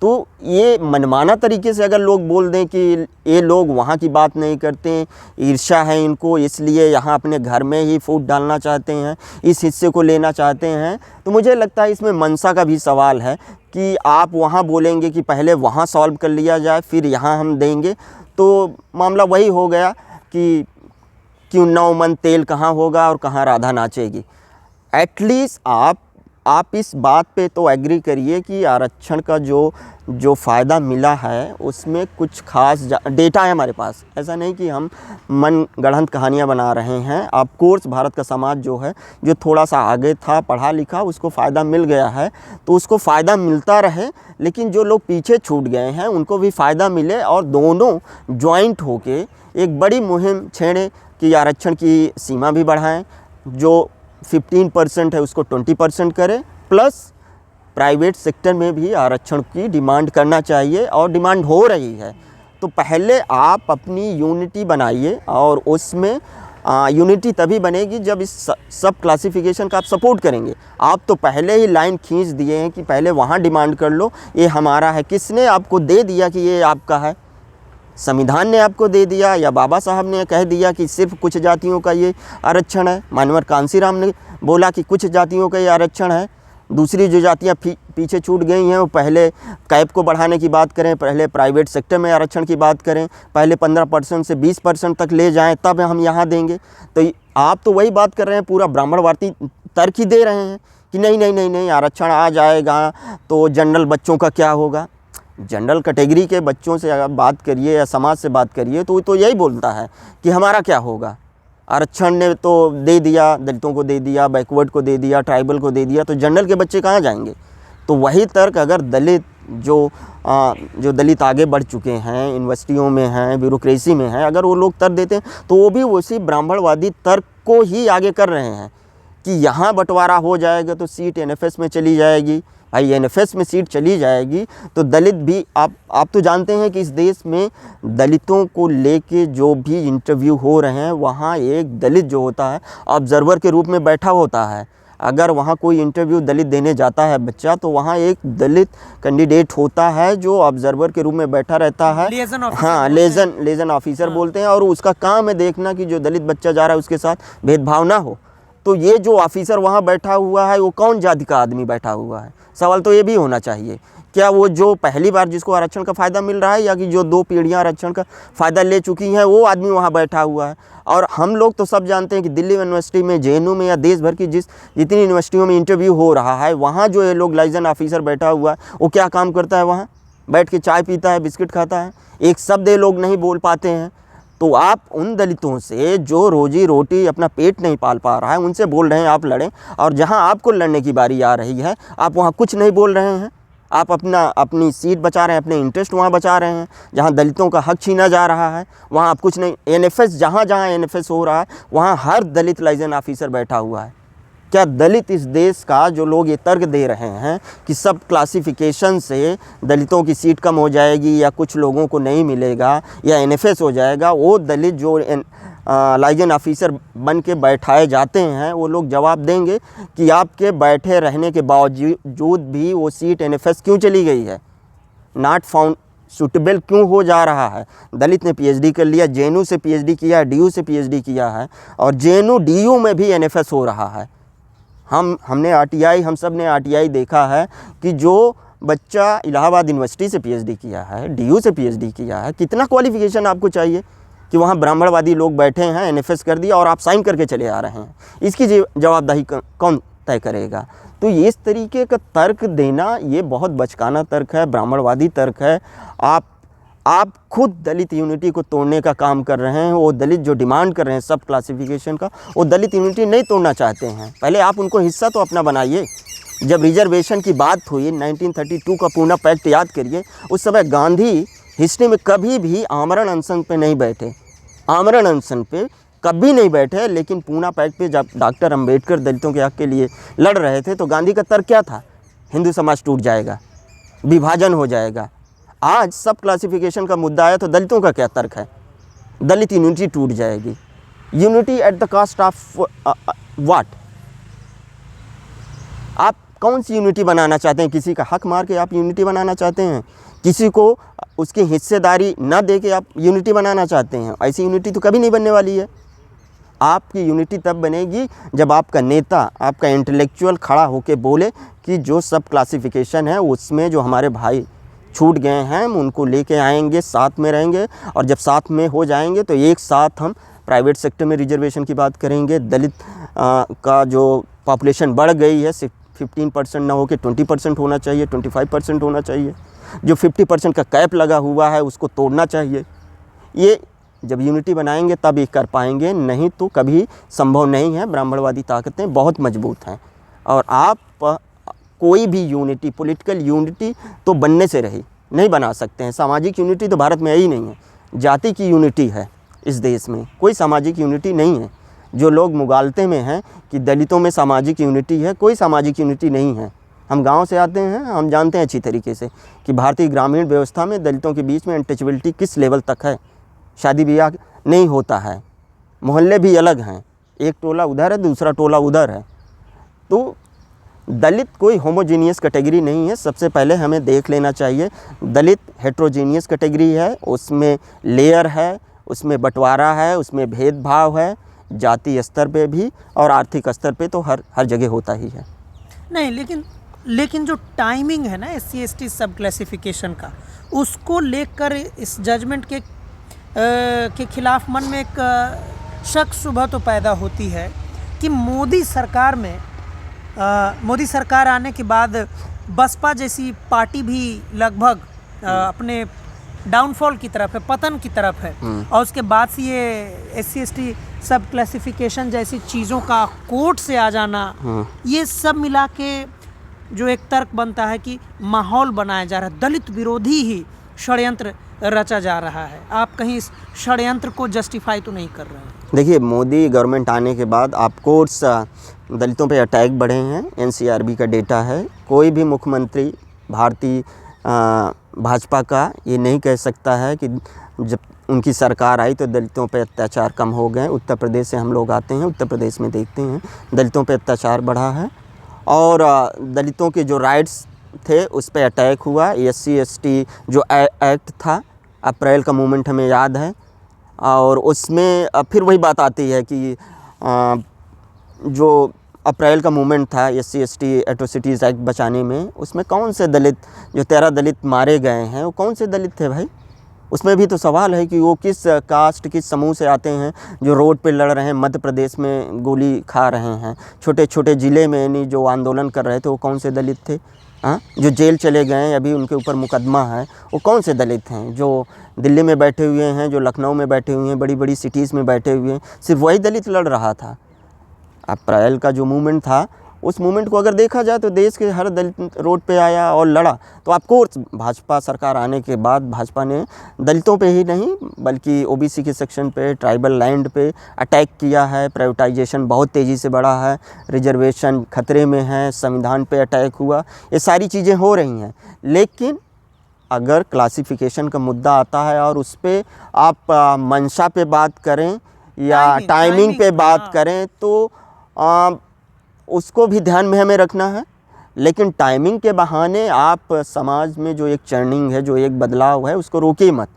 तो ये मनमाना तरीके से अगर लोग बोल दें कि ये लोग वहाँ की बात नहीं करते, ईर्ष्या है इनको इसलिए यहाँ अपने घर में ही फूट डालना चाहते हैं, इस हिस्से को लेना चाहते हैं, तो मुझे लगता है इसमें मंशा का भी सवाल है कि आप वहाँ बोलेंगे कि पहले वहाँ सॉल्व कर लिया जाए फिर यहाँ हम देंगे, तो मामला वही हो गया कि क्यों नौ मन तेल कहाँ होगा और कहाँ राधा नाचेगी। एटलीस्ट आप इस बात पे तो एग्री करिए कि आरक्षण का जो फ़ायदा मिला है उसमें कुछ खास डेटा है हमारे पास, ऐसा नहीं कि हम मन गढ़ंत कहानियाँ बना रहे हैं। ऑफ कोर्स भारत का समाज जो है, जो थोड़ा सा आगे था पढ़ा लिखा, उसको फ़ायदा मिल गया है, तो उसको फ़ायदा मिलता रहे, लेकिन जो लोग पीछे छूट गए हैं उनको भी फ़ायदा मिले, और दोनों जॉइंट होके एक बड़ी मुहिम छेड़ें कि आरक्षण की सीमा भी बढ़ाएं, जो 15% है उसको 20% करें, प्लस प्राइवेट सेक्टर में भी आरक्षण की डिमांड करना चाहिए, और डिमांड हो रही है। तो पहले आप अपनी यूनिटी बनाइए, और उसमें यूनिटी तभी बनेगी जब इस सब क्लासिफिकेशन का आप सपोर्ट करेंगे। आप तो पहले ही लाइन खींच दिए हैं कि पहले वहाँ डिमांड कर लो, ये हमारा है। किसने आपको दे दिया कि ये आपका है? संविधान ने आपको दे दिया या बाबा साहब ने कह दिया कि सिर्फ कुछ जातियों का ये आरक्षण है? मानवर कांसीराम ने बोला कि कुछ जातियों का ये आरक्षण है, दूसरी जो जातियाँ पीछे छूट गई हैं वो पहले कैप को बढ़ाने की बात करें, पहले प्राइवेट सेक्टर में आरक्षण की बात करें, पहले 15% से 20% तक ले जाएं, तब हम यहाँ देंगे। तो आप तो वही बात कर रहे हैं, पूरा ब्राह्मणवादी तर्क ही दे रहे हैं कि नहीं नहीं नहीं नहीं आरक्षण आ जाएगा तो जनरल बच्चों का क्या होगा। जनरल कैटेगरी के बच्चों से अगर बात करिए या समाज से बात करिए तो यही बोलता है कि हमारा क्या होगा, आरक्षण ने तो दे दिया, दलितों को दे दिया, बैकवर्ड को दे दिया, ट्राइबल को दे दिया, तो जनरल के बच्चे कहाँ जाएंगे। तो वही तर्क अगर दलित जो दलित आगे बढ़ चुके हैं, यूनिवर्सिटियों में हैं, ब्यूरोक्रेसी में हैं, अगर वो लोग तर्क देते हैं तो वो भी उसी ब्राह्मणवादी तर्क को ही आगे कर रहे हैं कि यहाँ बंटवारा हो जाएगा तो सीट एनएफएस में चली जाएगी। भाई एनएफएस में सीट चली जाएगी तो दलित भी, आप तो जानते हैं कि इस देश में दलितों को लेके जो भी इंटरव्यू हो रहे हैं वहाँ एक दलित जो होता है ऑब्जर्वर के रूप में बैठा होता है। अगर वहाँ कोई इंटरव्यू दलित देने जाता है बच्चा, तो वहाँ एक दलित कैंडिडेट होता है जो ऑब्जर्वर के रूप में बैठा रहता है। हाँ, लेजन ऑफिसर बोलते हैं, और उसका काम है देखना कि जो दलित बच्चा जा रहा है उसके साथ भेदभाव ना हो। तो ये जो ऑफिसर वहाँ बैठा हुआ है वो कौन जाति का आदमी बैठा हुआ है? सवाल तो ये भी होना चाहिए, क्या वो जो पहली बार जिसको आरक्षण का फ़ायदा मिल रहा है, या कि जो 2 पीढ़ियाँ आरक्षण का फ़ायदा ले चुकी हैं वो आदमी वहाँ बैठा हुआ है? और हम लोग तो सब जानते हैं कि दिल्ली यूनिवर्सिटी में, जेएनयू में, या देश भर की जितनी यूनिवर्सिटियों में इंटरव्यू हो रहा है, वहाँ जो ये लोग लाइजन ऑफिसर बैठा हुआ है वो क्या काम करता है? वहाँ बैठ के चाय पीता है, बिस्किट खाता है, एक शब्द ये लोग नहीं बोल पाते हैं। तो आप उन दलितों से जो रोजी रोटी अपना पेट नहीं पाल पा रहा है उनसे बोल रहे हैं आप लड़ें, और जहां आपको लड़ने की बारी आ रही है आप वहां कुछ नहीं बोल रहे हैं। आप अपनी सीट बचा रहे हैं, अपने इंटरेस्ट वहां बचा रहे हैं। जहां दलितों का हक छीना जा रहा है वहां आप कुछ नहीं। एनएफएस जहां एनएफएस हो रहा है वहां हर दलित लाइजन ऑफिसर बैठा हुआ है। क्या दलित इस देश का, जो लोग ये तर्क दे रहे हैं कि सब क्लासिफिकेशन से दलितों की सीट कम हो जाएगी या कुछ लोगों को नहीं मिलेगा या एनएफएस हो जाएगा, वो दलित जो लाइजन ऑफिसर बन के बैठाए जाते हैं वो लोग जवाब देंगे कि आपके बैठे रहने के बावजूद भी वो सीट एनएफएस क्यों चली गई है, नॉट फाउंड सूटेबल क्यों हो जा रहा है। दलित ने पीएचडी कर लिया, जेएनयू से पीएचडी किया, डीयू से पीएचडी किया है, और जेएनयू डीयू में भी एनएफएस हो रहा है। हमने आरटीआई, हम सब ने आरटीआई देखा है कि जो बच्चा इलाहाबाद यूनिवर्सिटी से पीएचडी किया है, डीयू से पीएचडी किया है, कितना क्वालिफिकेशन आपको चाहिए कि वहाँ ब्राह्मणवादी लोग बैठे हैं, एनएफएस कर दिया और आप साइन करके चले आ रहे हैं। इसकी जवाबदेही कौन तय करेगा? तो इस तरीके का तर्क देना ये बहुत बचकाना तर्क है, ब्राह्मणवादी तर्क है। आप खुद दलित यूनिटी को तोड़ने का काम कर रहे हैं। वो दलित जो डिमांड कर रहे हैं सब क्लासिफिकेशन का, वो दलित यूनिटी नहीं तोड़ना चाहते हैं। पहले आप उनको हिस्सा तो अपना बनाइए। जब रिजर्वेशन की बात हुई 1932 का पूना पैक्ट याद करिए, उस समय गांधी हिस्ट्री में कभी भी आमरण अनशन पे नहीं बैठे। आमरण अनशन पे कभी नहीं बैठे, लेकिन पूना पैक्ट पे जब डॉक्टर अंबेडकर दलितों के हक के लिए लड़ रहे थे तो गांधी का तर्क क्या था? हिंदू समाज टूट जाएगा, विभाजन हो जाएगा। आज सब क्लासिफिकेशन का मुद्दा आया तो दलितों का क्या तर्क है? दलित यूनिटी टूट जाएगी। Unity at the cost of what? आप कौन सी यूनिटी बनाना चाहते हैं? किसी का हक मार के आप यूनिटी बनाना चाहते हैं? किसी को उसकी हिस्सेदारी न दे के आप यूनिटी बनाना चाहते हैं? ऐसी यूनिटी तो कभी नहीं बनने वाली है। आपकी यूनिटी तब बनेगी जब आपका नेता, आपका इंटेलेक्चुअल खड़ा होके बोले कि जो सब क्लासिफिकेशन है उसमें जो हमारे भाई छूट गए हैं हम उनको लेके आएंगे, साथ में रहेंगे, और जब साथ में हो जाएंगे तो एक साथ हम प्राइवेट सेक्टर में रिजर्वेशन की बात करेंगे। दलित का जो पॉपुलेशन बढ़ गई है 15% ना हो के 20% होना चाहिए, 25% होना चाहिए। जो 50% का कैप लगा हुआ है उसको तोड़ना चाहिए। ये जब यूनिटी बनाएंगे तब ये कर पाएंगे, नहीं तो कभी संभव नहीं है। ब्राह्मणवादी ताकतें बहुत मजबूत हैं और आप कोई भी यूनिटी, पॉलिटिकल यूनिटी तो बनने से रही नहीं बना सकते हैं। सामाजिक यूनिटी तो भारत में है ही नहीं है। जाति की यूनिटी है इस देश में, कोई सामाजिक यूनिटी नहीं है। जो लोग मुगालते में हैं कि दलितों में सामाजिक यूनिटी है, कोई सामाजिक यूनिटी नहीं है। हम गांव से आते हैं, हम जानते हैं अच्छी तरीके से कि भारतीय ग्रामीण व्यवस्था में दलितों के बीच में अनटचेबिलिटी किस लेवल तक है। शादी ब्याह नहीं होता है, मोहल्ले भी अलग हैं, एक टोला उधर है, दूसरा टोला उधर है। तो दलित कोई होमोजीनियस कैटेगरी नहीं है। सबसे पहले हमें देख लेना चाहिए दलित हेट्रोजीनियस कैटेगरी है, उसमें लेयर है, उसमें बंटवारा है, उसमें भेदभाव है, जातीय स्तर पे भी और आर्थिक स्तर पे तो हर जगह होता ही है। नहीं, लेकिन जो टाइमिंग है ना SC ST सब क्लासिफिकेशन का, उसको लेकर इस जजमेंट के खिलाफ मन में एक शक शुबह तो पैदा होती है कि मोदी सरकार आने के बाद बसपा जैसी पार्टी भी लगभग अपने डाउनफॉल की तरफ है, पतन की तरफ है, और उसके बाद से ये SC ST सब क्लासिफिकेशन जैसी चीज़ों का कोर्ट से आ जाना, ये सब मिला के जो एक तर्क बनता है कि माहौल बनाया जा रहा है, दलित विरोधी ही षड्यंत्र रचा जा रहा है। आप कहीं इस षड्यंत्र को जस्टिफाई तो नहीं कर रहे हैं? देखिए, मोदी गवर्नमेंट आने के बाद आप कोर्स दलितों पे अटैक बढ़े हैं। NCRB का डेटा है। कोई भी मुख्यमंत्री भारतीय भाजपा का ये नहीं कह सकता है कि जब उनकी सरकार आई तो दलितों पे अत्याचार कम हो गए। उत्तर प्रदेश से हम लोग आते हैं, उत्तर प्रदेश में देखते हैं दलितों पे अत्याचार बढ़ा है और दलितों के जो राइट्स थे उस पे अटैक हुआ। SC ST जो एक्ट था, अप्रैल का मूवमेंट हमें याद है, और उसमें फिर वही बात आती है कि जो अप्रैल का मूवमेंट था SC ST एट्रोसिटीज़ एक्ट बचाने में, उसमें कौन से दलित, जो 13 दलित मारे गए हैं वो कौन से दलित थे भाई? उसमें भी तो सवाल है कि वो किस कास्ट, किस समूह से आते हैं जो रोड पे लड़ रहे हैं, मध्य प्रदेश में गोली खा रहे हैं, छोटे छोटे ज़िले में नहीं जो आंदोलन कर रहे थे वो कौन से दलित थे? हाँ, जो जेल चले गए हैं, अभी उनके ऊपर मुकदमा है, वो कौन से दलित हैं? जो दिल्ली में बैठे हुए हैं, जो लखनऊ में बैठे हुए हैं, बड़ी बड़ी सिटीज़ में बैठे हुए हैं, सिर्फ वही दलित लड़ रहा था। अप्रैल का जो मूवमेंट था, उस मूवमेंट को अगर देखा जाए तो देश के हर दलित रोड पे आया और लड़ा। तो आपको भाजपा सरकार आने के बाद भाजपा ने दलितों पे ही नहीं बल्कि OBC के सेक्शन पे, ट्राइबल लैंड पे अटैक किया है। प्राइवेटाइजेशन बहुत तेज़ी से बढ़ा है, रिजर्वेशन खतरे में है, संविधान पे अटैक हुआ, ये सारी चीज़ें हो रही हैं। लेकिन अगर क्लासिफिकेशन का मुद्दा आता है और उस पर आप मंशा पे बात करें या टाइमिंग पे बात करें तो उसको भी ध्यान में हमें रखना है। लेकिन टाइमिंग के बहाने आप समाज में जो एक चर्निंग है, जो एक बदलाव है, उसको रोकिए मत।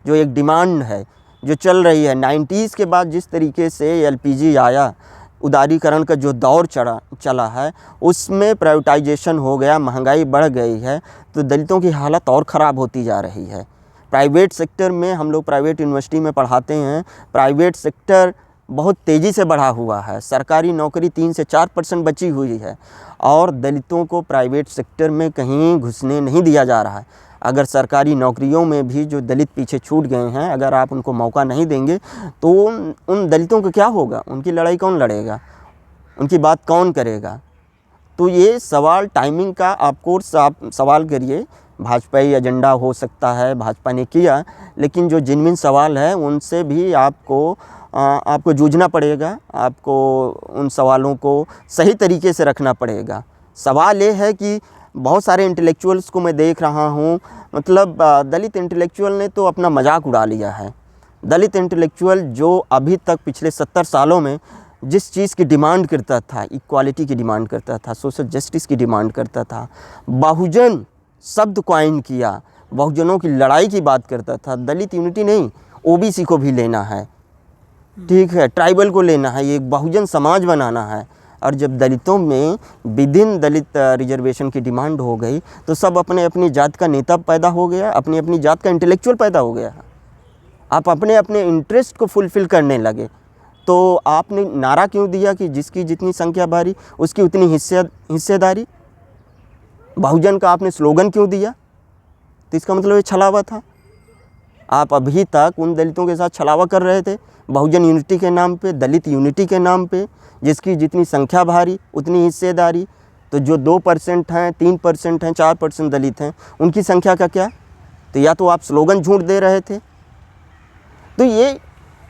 जो एक डिमांड है जो चल रही है 90s के बाद, जिस तरीके से LPG आया, उदारीकरण का जो दौर चला है, उसमें प्राइवेटाइजेशन हो गया, महंगाई बढ़ गई है, तो दलितों की हालत और ख़राब होती जा रही है। प्राइवेट सेक्टर में, हम लोग प्राइवेट यूनिवर्सिटी में पढ़ाते हैं, प्राइवेट सेक्टर बहुत तेज़ी से बढ़ा हुआ है। सरकारी नौकरी 3 से 4% बची हुई है और दलितों को प्राइवेट सेक्टर में कहीं घुसने नहीं दिया जा रहा है। अगर सरकारी नौकरियों में भी जो दलित पीछे छूट गए हैं, अगर आप उनको मौका नहीं देंगे तो उन दलितों का क्या होगा? उनकी लड़ाई कौन लड़ेगा? उनकी बात कौन करेगा? तो ये सवाल टाइमिंग का आप कोर्स आप सवाल करिए भाजपाई एजेंडा हो सकता है, भाजपा ने किया, लेकिन जो जेन्युइन सवाल है उनसे भी आपको जूझना पड़ेगा, आपको उन सवालों को सही तरीके से रखना पड़ेगा। सवाल ये है कि बहुत सारे इंटेलेक्चुअल्स को मैं देख रहा हूँ, मतलब दलित इंटेलेक्चुअल ने तो अपना मजाक उड़ा लिया है। दलित इंटेलेक्चुअल जो अभी तक पिछले 70 सालों में जिस चीज़ की डिमांड करता था, इक्वालिटी की डिमांड करता था, सोशल जस्टिस की डिमांड करता था, बहुजन शब्द कॉइन किया, बहुजनों की लड़ाई की बात करता था। दलित यूनिटी नहीं, ओबीसी को भी लेना है, ठीक है, ट्राइबल को लेना है, ये एक बहुजन समाज बनाना है। और जब दलितों में विदिन दलित रिजर्वेशन की डिमांड हो गई तो सब अपने अपनी जात का नेता पैदा हो गया, अपनी अपनी जात का इंटेलेक्चुअल पैदा हो गया। आप अपने अपने इंटरेस्ट को फुलफ़िल करने लगे। तो आपने नारा क्यों दिया कि जिसकी जितनी संख्या भारी उसकी उतनी हिस्सेदारी? बहुजन का आपने स्लोगन क्यों दिया? तो इसका मतलब ये छलावा था। आप अभी तक उन दलितों के साथ छलावा कर रहे थे, बहुजन यूनिटी के नाम पे, दलित यूनिटी के नाम पे, जिसकी जितनी संख्या भारी उतनी हिस्सेदारी। तो जो 2% हैं, 3% हैं, 4% दलित हैं, उनकी संख्या का क्या? तो या तो आप स्लोगन झूठ दे रहे थे। तो ये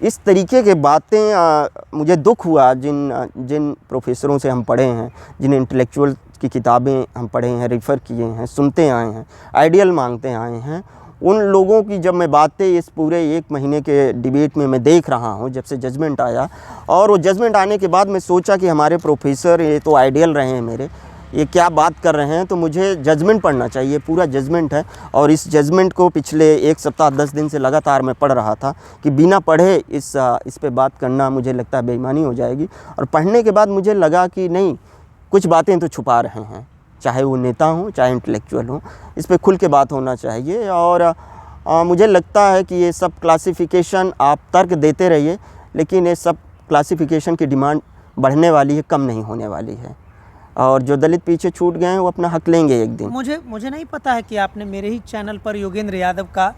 इस तरीके के बातें मुझे दुख हुआ जिन प्रोफेसरों से हम पढ़े हैं, जिन इंटेलेक्चुअल की किताबें हम पढ़े हैं, रेफ़र किए हैं, सुनते आए हैं, आइडियल मांगते आए हैं, उन लोगों की जब मैं बातें इस पूरे 1 महीने के डिबेट में मैं देख रहा हूँ, जब से जजमेंट आया, और वो जजमेंट आने के बाद मैं सोचा कि हमारे प्रोफेसर ये तो आइडियल रहे हैं मेरे, ये क्या बात कर रहे हैं, तो मुझे जजमेंट पढ़ना चाहिए। पूरा जजमेंट है और इस जजमेंट को पिछले 1 सप्ताह 10 दिन से लगातार मैं पढ़ रहा था कि बिना पढ़े इस पे बात करना मुझे लगता है बेईमानी हो जाएगी। और पढ़ने के बाद मुझे लगा कि नहीं, कुछ बातें तो छुपा रहे हैं, चाहे वो नेता हों चाहे इंटेलेक्चुअल हों, इस पे खुल के बात होना चाहिए। और मुझे लगता है कि ये सब क्लासिफिकेशन आप तर्क देते रहिए, लेकिन ये सब क्लासिफिकेशन की डिमांड बढ़ने वाली है, कम नहीं होने वाली है। और जो दलित पीछे छूट गए हैं वो अपना हक लेंगे एक दिन। मुझे नहीं पता है कि आपने मेरे ही चैनल पर योगेंद्र यादव का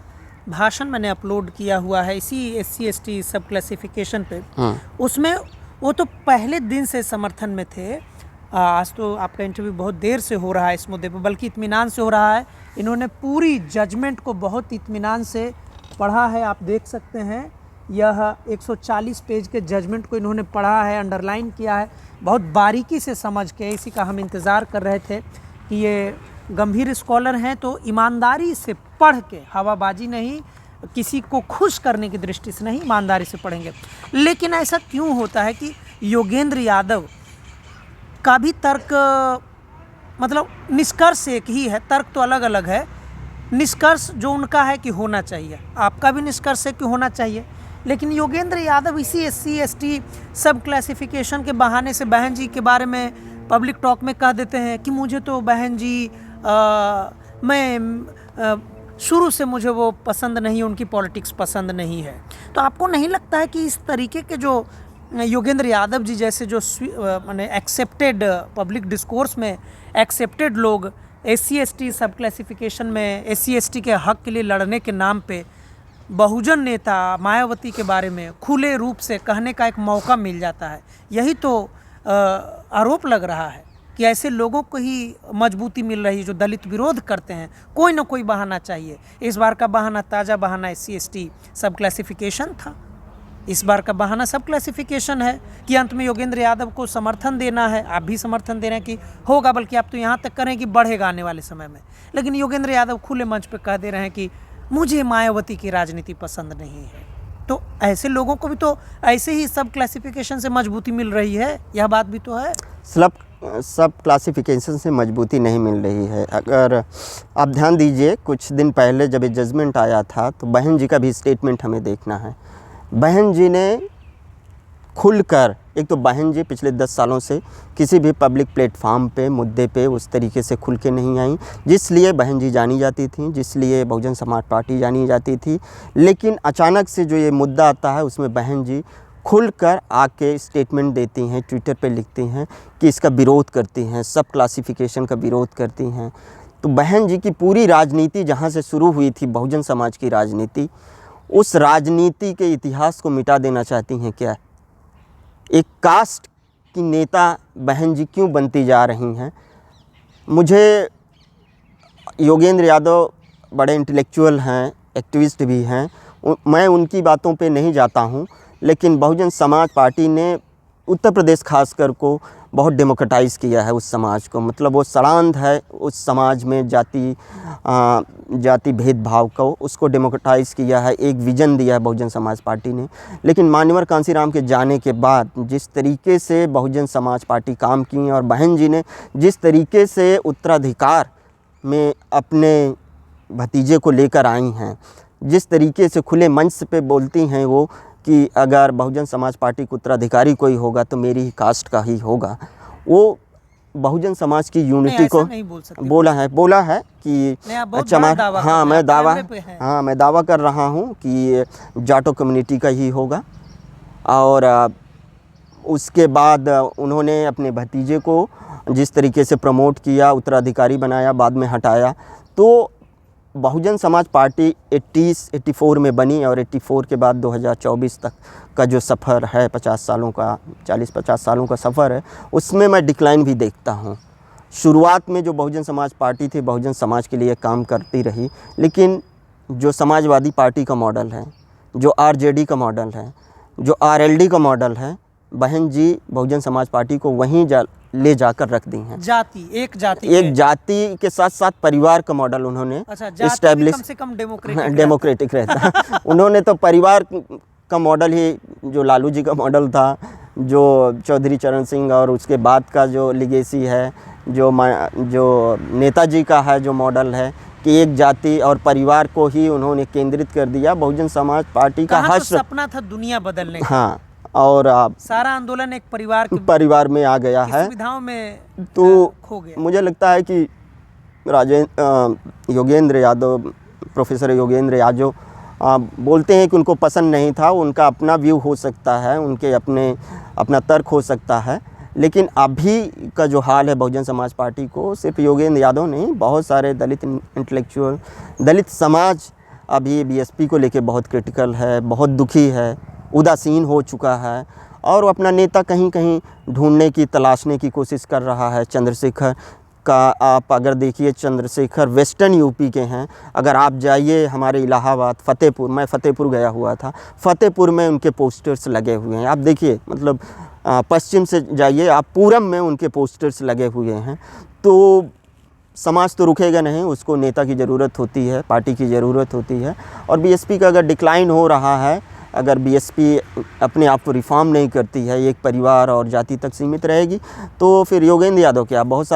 भाषण मैंने अपलोड किया हुआ है इसी SC/ST सब क्लासिफिकेशन पे। उसमें वो तो पहले दिन से समर्थन में थे। आज तो आपका इंटरव्यू बहुत देर से हो रहा है इस मुद्दे पर, बल्कि इत्मीनान से हो रहा है। इन्होंने पूरी जजमेंट को बहुत इत्मीनान से पढ़ा है। आप देख सकते हैं यह 140 पेज के जजमेंट को इन्होंने पढ़ा है, अंडरलाइन किया है, बहुत बारीकी से समझ के। इसी का हम इंतज़ार कर रहे थे कि ये गंभीर स्कॉलर हैं तो ईमानदारी से पढ़ के, हवाबाजी नहीं, किसी को खुश करने की दृष्टि से नहीं, ईमानदारी से पढ़ेंगे। लेकिन ऐसा क्यों होता है कि योगेंद्र यादव का भी तर्क, मतलब निष्कर्ष एक ही है, तर्क तो अलग अलग है। निष्कर्ष जो उनका है कि होना चाहिए, आपका भी निष्कर्ष है कि होना चाहिए, लेकिन योगेंद्र यादव इसी SC/ST सब क्लासिफिकेशन के बहाने से बहन जी के बारे में पब्लिक टॉक में कह देते हैं कि मुझे तो बहन जी शुरू से मुझे वो पसंद नहीं, उनकी पॉलिटिक्स पसंद नहीं है। तो आपको नहीं लगता है कि इस तरीके के जो योगेंद्र यादव जी जैसे जो माने एक्सेप्टेड पब्लिक डिस्कोर्स में एक्सेप्टेड लोग SC/ST सब क्लासिफिकेशन में SC/ST के हक के लिए लड़ने के नाम पे बहुजन नेता मायावती के बारे में खुले रूप से कहने का एक मौका मिल जाता है? यही तो आरोप लग रहा है कि ऐसे लोगों को ही मजबूती मिल रही है जो दलित विरोध करते हैं। कोई ना कोई बहाना चाहिए। इस बार का बहाना, ताज़ा बहाना SC/ST सब क्लासिफिकेशन था। इस बार का बहाना सब क्लासिफिकेशन है कि अंत में योगेंद्र यादव को समर्थन देना है। आप भी समर्थन दे रहे हैं कि होगा, बल्कि आप तो यहाँ तक करें कि बढ़ेगा आने वाले समय में। लेकिन योगेंद्र यादव खुले मंच पे कह दे रहे हैं कि मुझे मायावती की राजनीति पसंद नहीं है। तो ऐसे लोगों को भी तो ऐसे ही सब क्लासिफिकेशन से मजबूती मिल रही है, यह बात भी तो है। सब क्लासिफिकेशन से मजबूती नहीं मिल रही है। अगर आप ध्यान दीजिए, कुछ दिन पहले जब ये जजमेंट आया था तो बहन जी का भी स्टेटमेंट हमें देखना है। बहन जी ने खुलकर, एक तो बहन जी पिछले 10 सालों से किसी भी पब्लिक प्लेटफार्म पे, मुद्दे पे उस तरीके से खुल के नहीं आई, जिसलिए बहन जी जानी जाती थी, जिसलिए बहुजन समाज पार्टी जानी जाती थी। लेकिन अचानक से जो ये मुद्दा आता है उसमें बहन जी खुलकर आके स्टेटमेंट देती हैं, ट्विटर पे लिखती हैं कि इसका विरोध करती हैं, सब क्लासिफिकेशन का विरोध करती हैं। तो बहन जी की पूरी राजनीति जहाँ से शुरू हुई थी, बहुजन समाज की राजनीति, उस राजनीति के इतिहास को मिटा देना चाहती हैं क्या? एक कास्ट की नेता बहन जी क्यों बनती जा रही हैं? मुझे योगेंद्र यादव बड़े इंटेलेक्चुअल हैं, एक्टिविस्ट भी हैं। मैं उनकी बातों पे नहीं जाता हूँ, लेकिन बहुजन समाज पार्टी ने उत्तर प्रदेश खासकर को बहुत डेमोक्रेटाइज़ किया है उस समाज को। मतलब वो सड़ांध है उस समाज में जाति भेदभाव को, उसको डेमोक्रेटाइज़ किया है, एक विज़न दिया है बहुजन समाज पार्टी ने। लेकिन मान्यवर कांसीराम के जाने के बाद जिस तरीके से बहुजन समाज पार्टी काम की और बहन जी ने जिस तरीके से उत्तराधिकार में अपने भतीजे को लेकर आई हैं, जिस तरीके से खुले मंच पे बोलती हैं वो कि अगर बहुजन समाज पार्टी का उत्तराधिकारी कोई होगा तो मेरी ही कास्ट का ही होगा, वो बहुजन समाज की यूनिटी को बोला है कि अच्छा मैं दावा कर रहा हूँ कि जाटो कम्युनिटी का ही होगा। और उसके बाद उन्होंने अपने भतीजे को जिस तरीके से प्रमोट किया, उत्तराधिकारी बनाया, बाद में हटाया। तो बहुजन समाज पार्टी 84 में बनी और 84 के बाद 2024 तक का जो सफ़र है 40-50 सालों का सफ़र है, उसमें मैं डिक्लाइन भी देखता हूँ। शुरुआत में जो बहुजन समाज पार्टी थी बहुजन समाज के लिए काम करती रही, लेकिन जो समाजवादी पार्टी का मॉडल है, जो आरजेडी का मॉडल है, जो आरएलडी का मॉडल है, बहन जी बहुजन समाज पार्टी को वहीं ले जाकर रख दी हैं। एक जाति के साथ साथ परिवार का मॉडल उन्होंने एस्टैब्लिश, कम से कम डेमोक्रेटिक रहता उन्होंने तो परिवार का मॉडल ही, जो लालू जी का मॉडल था, जो चौधरी चरण सिंह और उसके बाद का जो लिगेसी है, जो नेताजी का है जो मॉडल है कि एक जाति और परिवार को ही उन्होंने केंद्रित कर दिया। बहुजन समाज पार्टी का सपना था दुनिया बदलने का। हाँ, और सारा आंदोलन एक परिवार में आ गया है, सुविधाओं में तो खो गया। मुझे लगता है कि योगेंद्र यादव, प्रोफेसर योगेंद्र यादव बोलते हैं कि उनको पसंद नहीं था, उनका अपना व्यू हो सकता है, उनके अपना तर्क हो सकता है, लेकिन अभी का जो हाल है बहुजन समाज पार्टी को, सिर्फ योगेंद्र यादव नहीं, बहुत सारे दलित इंटेलेक्चुअल, दलित समाज अभी बीएसपी को लेके बहुत क्रिटिकल है, बहुत दुखी है, उदासीन हो चुका है और वो अपना नेता कहीं कहीं ढूंढने की, तलाशने की कोशिश कर रहा है। चंद्रशेखर का आप अगर देखिए, चंद्रशेखर वेस्टर्न यूपी के हैं। अगर आप जाइए हमारे इलाहाबाद, फ़तेहपुर, मैं फ़तेहपुर गया हुआ था, फ़तेहपुर में उनके पोस्टर्स लगे हुए हैं। आप देखिए, मतलब पश्चिम से जाइए आप, पूरब में उनके पोस्टर्स लगे हुए हैं। तो समाज तो रुकेगा नहीं, उसको नेता की ज़रूरत होती है, पार्टी की ज़रूरत होती है। और बीएसपी का अगर डिक्लाइन हो रहा है, अगर बीएसपी अपने आप को रिफॉर्म नहीं करती है, एक परिवार और जाति तक सीमित रहेगी, तो फिर योगेंद्र यादव क्या, बहुत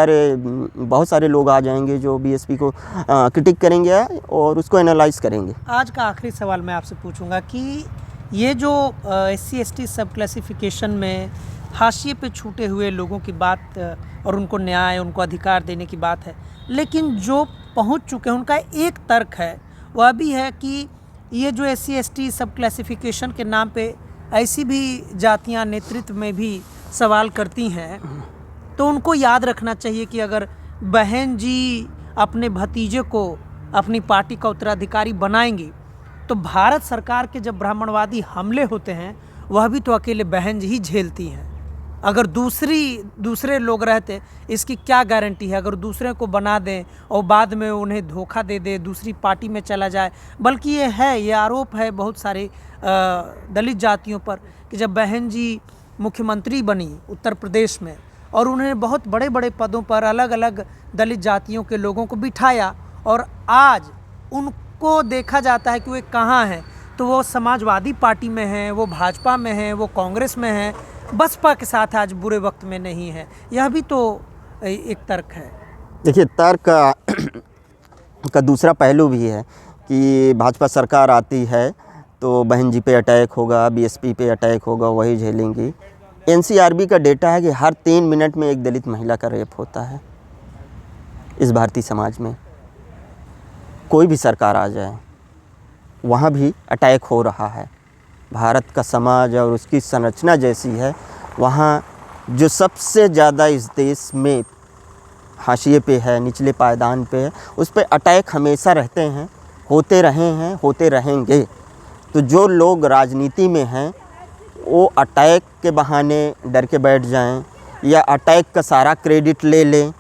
सारे लोग आ जाएंगे जो बीएसपी को क्रिटिक करेंगे और उसको एनालाइज करेंगे। आज का आखिरी सवाल मैं आपसे पूछूंगा कि ये जो SC/ST सब क्लासिफिकेशन में हाशिए पे छूटे हुए लोगों की बात और उनको न्याय, उनको अधिकार देने की बात है, लेकिन जो पहुंच चुके हैं उनका एक तर्क है, वह भी है कि ये जो SC/ST सब क्लासिफिकेशन के नाम पे ऐसी भी जातियां नेतृत्व में भी सवाल करती हैं, तो उनको याद रखना चाहिए कि अगर बहन जी अपने भतीजे को अपनी पार्टी का उत्तराधिकारी बनाएंगी, तो भारत सरकार के जब ब्राह्मणवादी हमले होते हैं वह भी तो अकेले बहन जी ही झेलती हैं। अगर दूसरे लोग रहते, इसकी क्या गारंटी है, अगर दूसरे को बना दें और बाद में उन्हें धोखा दे दे, दूसरी पार्टी में चला जाए। बल्कि ये आरोप है बहुत सारे दलित जातियों पर कि जब बहन जी मुख्यमंत्री बनी उत्तर प्रदेश में और उन्होंने बहुत बड़े बड़े पदों पर अलग अलग दलित जातियों के लोगों को बिठाया, और आज उनको देखा जाता है कि वे कहाँ हैं, तो वो समाजवादी पार्टी में हैं, वो भाजपा में हैं, वो कांग्रेस में हैं, बसपा के साथ आज बुरे वक्त में नहीं है। यह भी तो एक तर्क है। देखिए, तर्क का दूसरा पहलू भी है कि भाजपा सरकार आती है तो बहन जी पे अटैक होगा, बीएसपी पे अटैक होगा, वही झेलेंगी। एनसीआरबी का डेटा है कि हर 3 मिनट में एक दलित महिला का रेप होता है इस भारतीय समाज में। कोई भी सरकार आ जाए, वहाँ भी अटैक हो रहा है। भारत का समाज और उसकी संरचना जैसी है, वहाँ जो सबसे ज़्यादा इस देश में हाशिए पे है, निचले पायदान पे है, उस पे अटैक हमेशा रहते हैं, होते रहे हैं, होते रहेंगे। तो जो लोग राजनीति में हैं वो अटैक के बहाने डर के बैठ जाएं या अटैक का सारा क्रेडिट ले लें,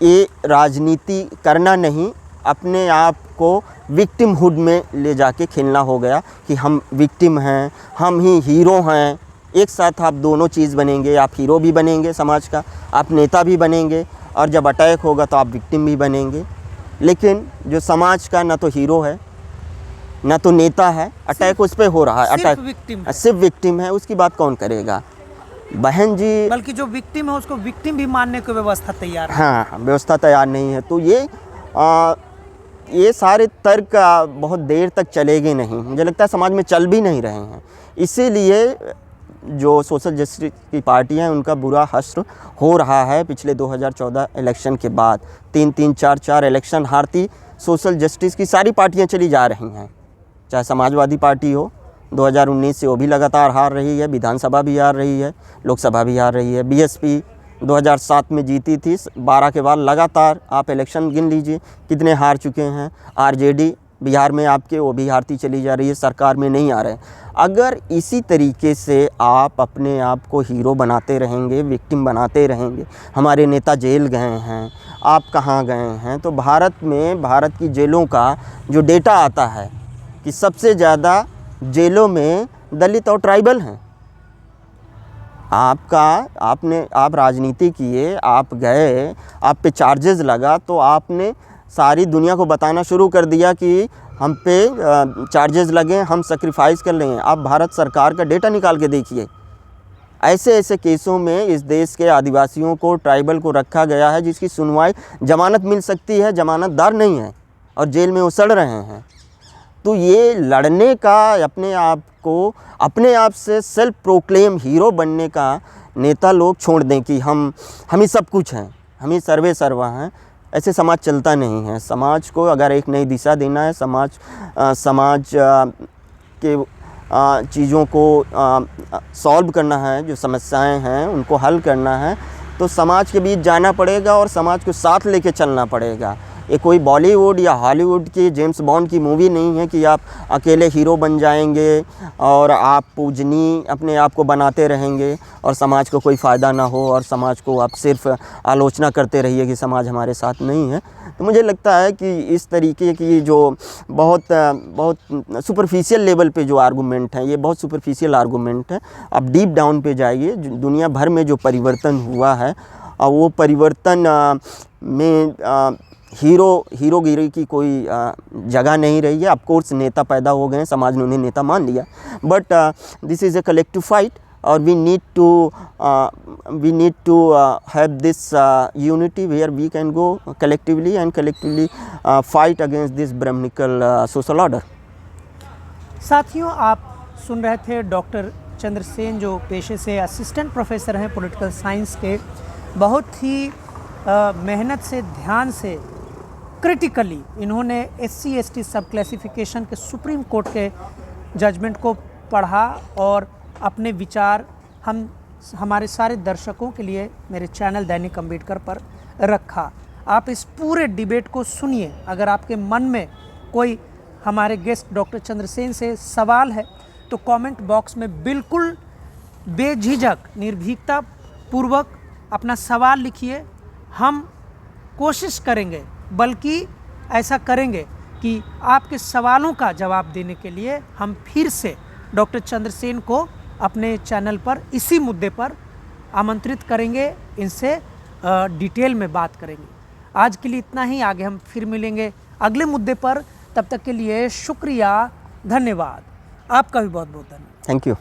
ये राजनीति करना नहीं, अपने आप को विक्टिमहुड में ले जाके खेलना हो गया कि हम विक्टिम हैं, हम ही हीरो हैं। एक साथ आप दोनों चीज़ बनेंगे, आप हीरो भी बनेंगे समाज का, आप नेता भी बनेंगे, और जब अटैक होगा तो आप विक्टिम भी बनेंगे। लेकिन जो समाज का ना तो हीरो है ना तो नेता है, अटैक उस पर हो रहा है, अटैक सिर्फ विक्टिम है, उसकी बात कौन करेगा बहन जी। बल्कि जो विक्टिम है उसको विक्टिम भी मानने की व्यवस्था तैयार है। हाँ, व्यवस्था तैयार नहीं है। तो ये सारे तर्क बहुत देर तक चलेंगे नहीं, मुझे लगता है समाज में चल भी नहीं रहे हैं। इसीलिए जो सोशल जस्टिस की पार्टियां हैं उनका बुरा हश्र हो रहा है। पिछले 2014 इलेक्शन के बाद 3-3, 4-4 इलेक्शन हारती सोशल जस्टिस की सारी पार्टियां चली जा रही हैं। चाहे समाजवादी पार्टी हो, 2019 से वो भी लगातार हार रही है, विधानसभा भी हार रही है, लोकसभा भी हार रही है। बीएसपी 2007 में जीती थी, 12 के बाद लगातार आप इलेक्शन गिन लीजिए कितने हार चुके हैं। आरजेडी बिहार में आपके वो भी हारती चली जा रही है, सरकार में नहीं आ रहे। अगर इसी तरीके से आप अपने आप को हीरो बनाते रहेंगे, विक्टिम बनाते रहेंगे, हमारे नेता जेल गए हैं, आप कहाँ गए हैं, तो भारत की जेलों का जो डेटा आता है कि सबसे ज़्यादा जेलों में दलित और ट्राइबल हैं। आप राजनीति किए, आप गए, आप पे चार्जेस लगा, तो आपने सारी दुनिया को बताना शुरू कर दिया कि हम पे चार्जेस लगे, हम सेक्रीफाइस कर लेंगे। आप भारत सरकार का डेटा निकाल के देखिए, ऐसे केसों में इस देश के आदिवासियों को, ट्राइबल को रखा गया है जिसकी सुनवाई जमानत मिल सकती है, जमानतदार नहीं है और जेल में उसड़ रहे हैं। तो ये लड़ने का, अपने आप से सेल्फ प्रोक्लेम हीरो बनने का नेता लोग छोड़ दें कि हम ही सब कुछ हैं, हम ही सर्वे सर्वा हैं। ऐसे समाज चलता नहीं है। समाज को अगर एक नई दिशा देना है, समाज के चीज़ों को सॉल्व करना है, जो समस्याएं हैं उनको हल करना है, तो समाज के बीच जाना पड़ेगा और समाज को साथ लेके चलना पड़ेगा। ये कोई बॉलीवुड या हॉलीवुड की जेम्स बॉन्ड की मूवी नहीं है कि आप अकेले हीरो बन जाएंगे और आप पूजनीय अपने आप को बनाते रहेंगे और समाज को कोई फ़ायदा ना हो और समाज को आप सिर्फ आलोचना करते रहिए कि समाज हमारे साथ नहीं है। तो मुझे लगता है कि इस तरीके की जो बहुत सुपरफिशियल लेवल पे जो आर्गूमेंट हैं, ये बहुत सुपरफिशियल आर्गूमेंट है। आप डीप डाउन पे जाइए, दुनिया भर में जो परिवर्तन हुआ है और वो परिवर्तन में हीरोगिरी की कोई जगह नहीं रही है। ऑफ कोर्स नेता पैदा हो गए हैं, समाज ने उन्हें नेता मान लिया, but this is a collective fight और we need to have this unity where we can go collectively fight against this Brahminical social order. साथियों, आप सुन रहे थे डॉक्टर चंद्रसेन, जो पेशे से असिस्टेंट प्रोफेसर हैं पॉलिटिकल साइंस के। बहुत ही मेहनत से, ध्यान से, क्रिटिकली इन्होंने SC/ST सब क्लासिफिकेशन के सुप्रीम कोर्ट के जजमेंट को पढ़ा और अपने विचार हमारे सारे दर्शकों के लिए मेरे चैनल दैनिक अम्बेडकर पर रखा। आप इस पूरे डिबेट को सुनिए। अगर आपके मन में कोई हमारे गेस्ट डॉक्टर चंद्रसेन से सवाल है तो कमेंट बॉक्स में बिल्कुल बेझिझक, निर्भीकता पूर्वक अपना सवाल लिखिए। हम कोशिश करेंगे, बल्कि ऐसा करेंगे कि आपके सवालों का जवाब देने के लिए हम फिर से डॉक्टर चंद्रसेन को अपने चैनल पर इसी मुद्दे पर आमंत्रित करेंगे, इनसे डिटेल में बात करेंगे। आज के लिए इतना ही, आगे हम फिर मिलेंगे अगले मुद्दे पर। तब तक के लिए शुक्रिया, धन्यवाद। आपका भी बहुत बहुत धन्यवाद। Thank you.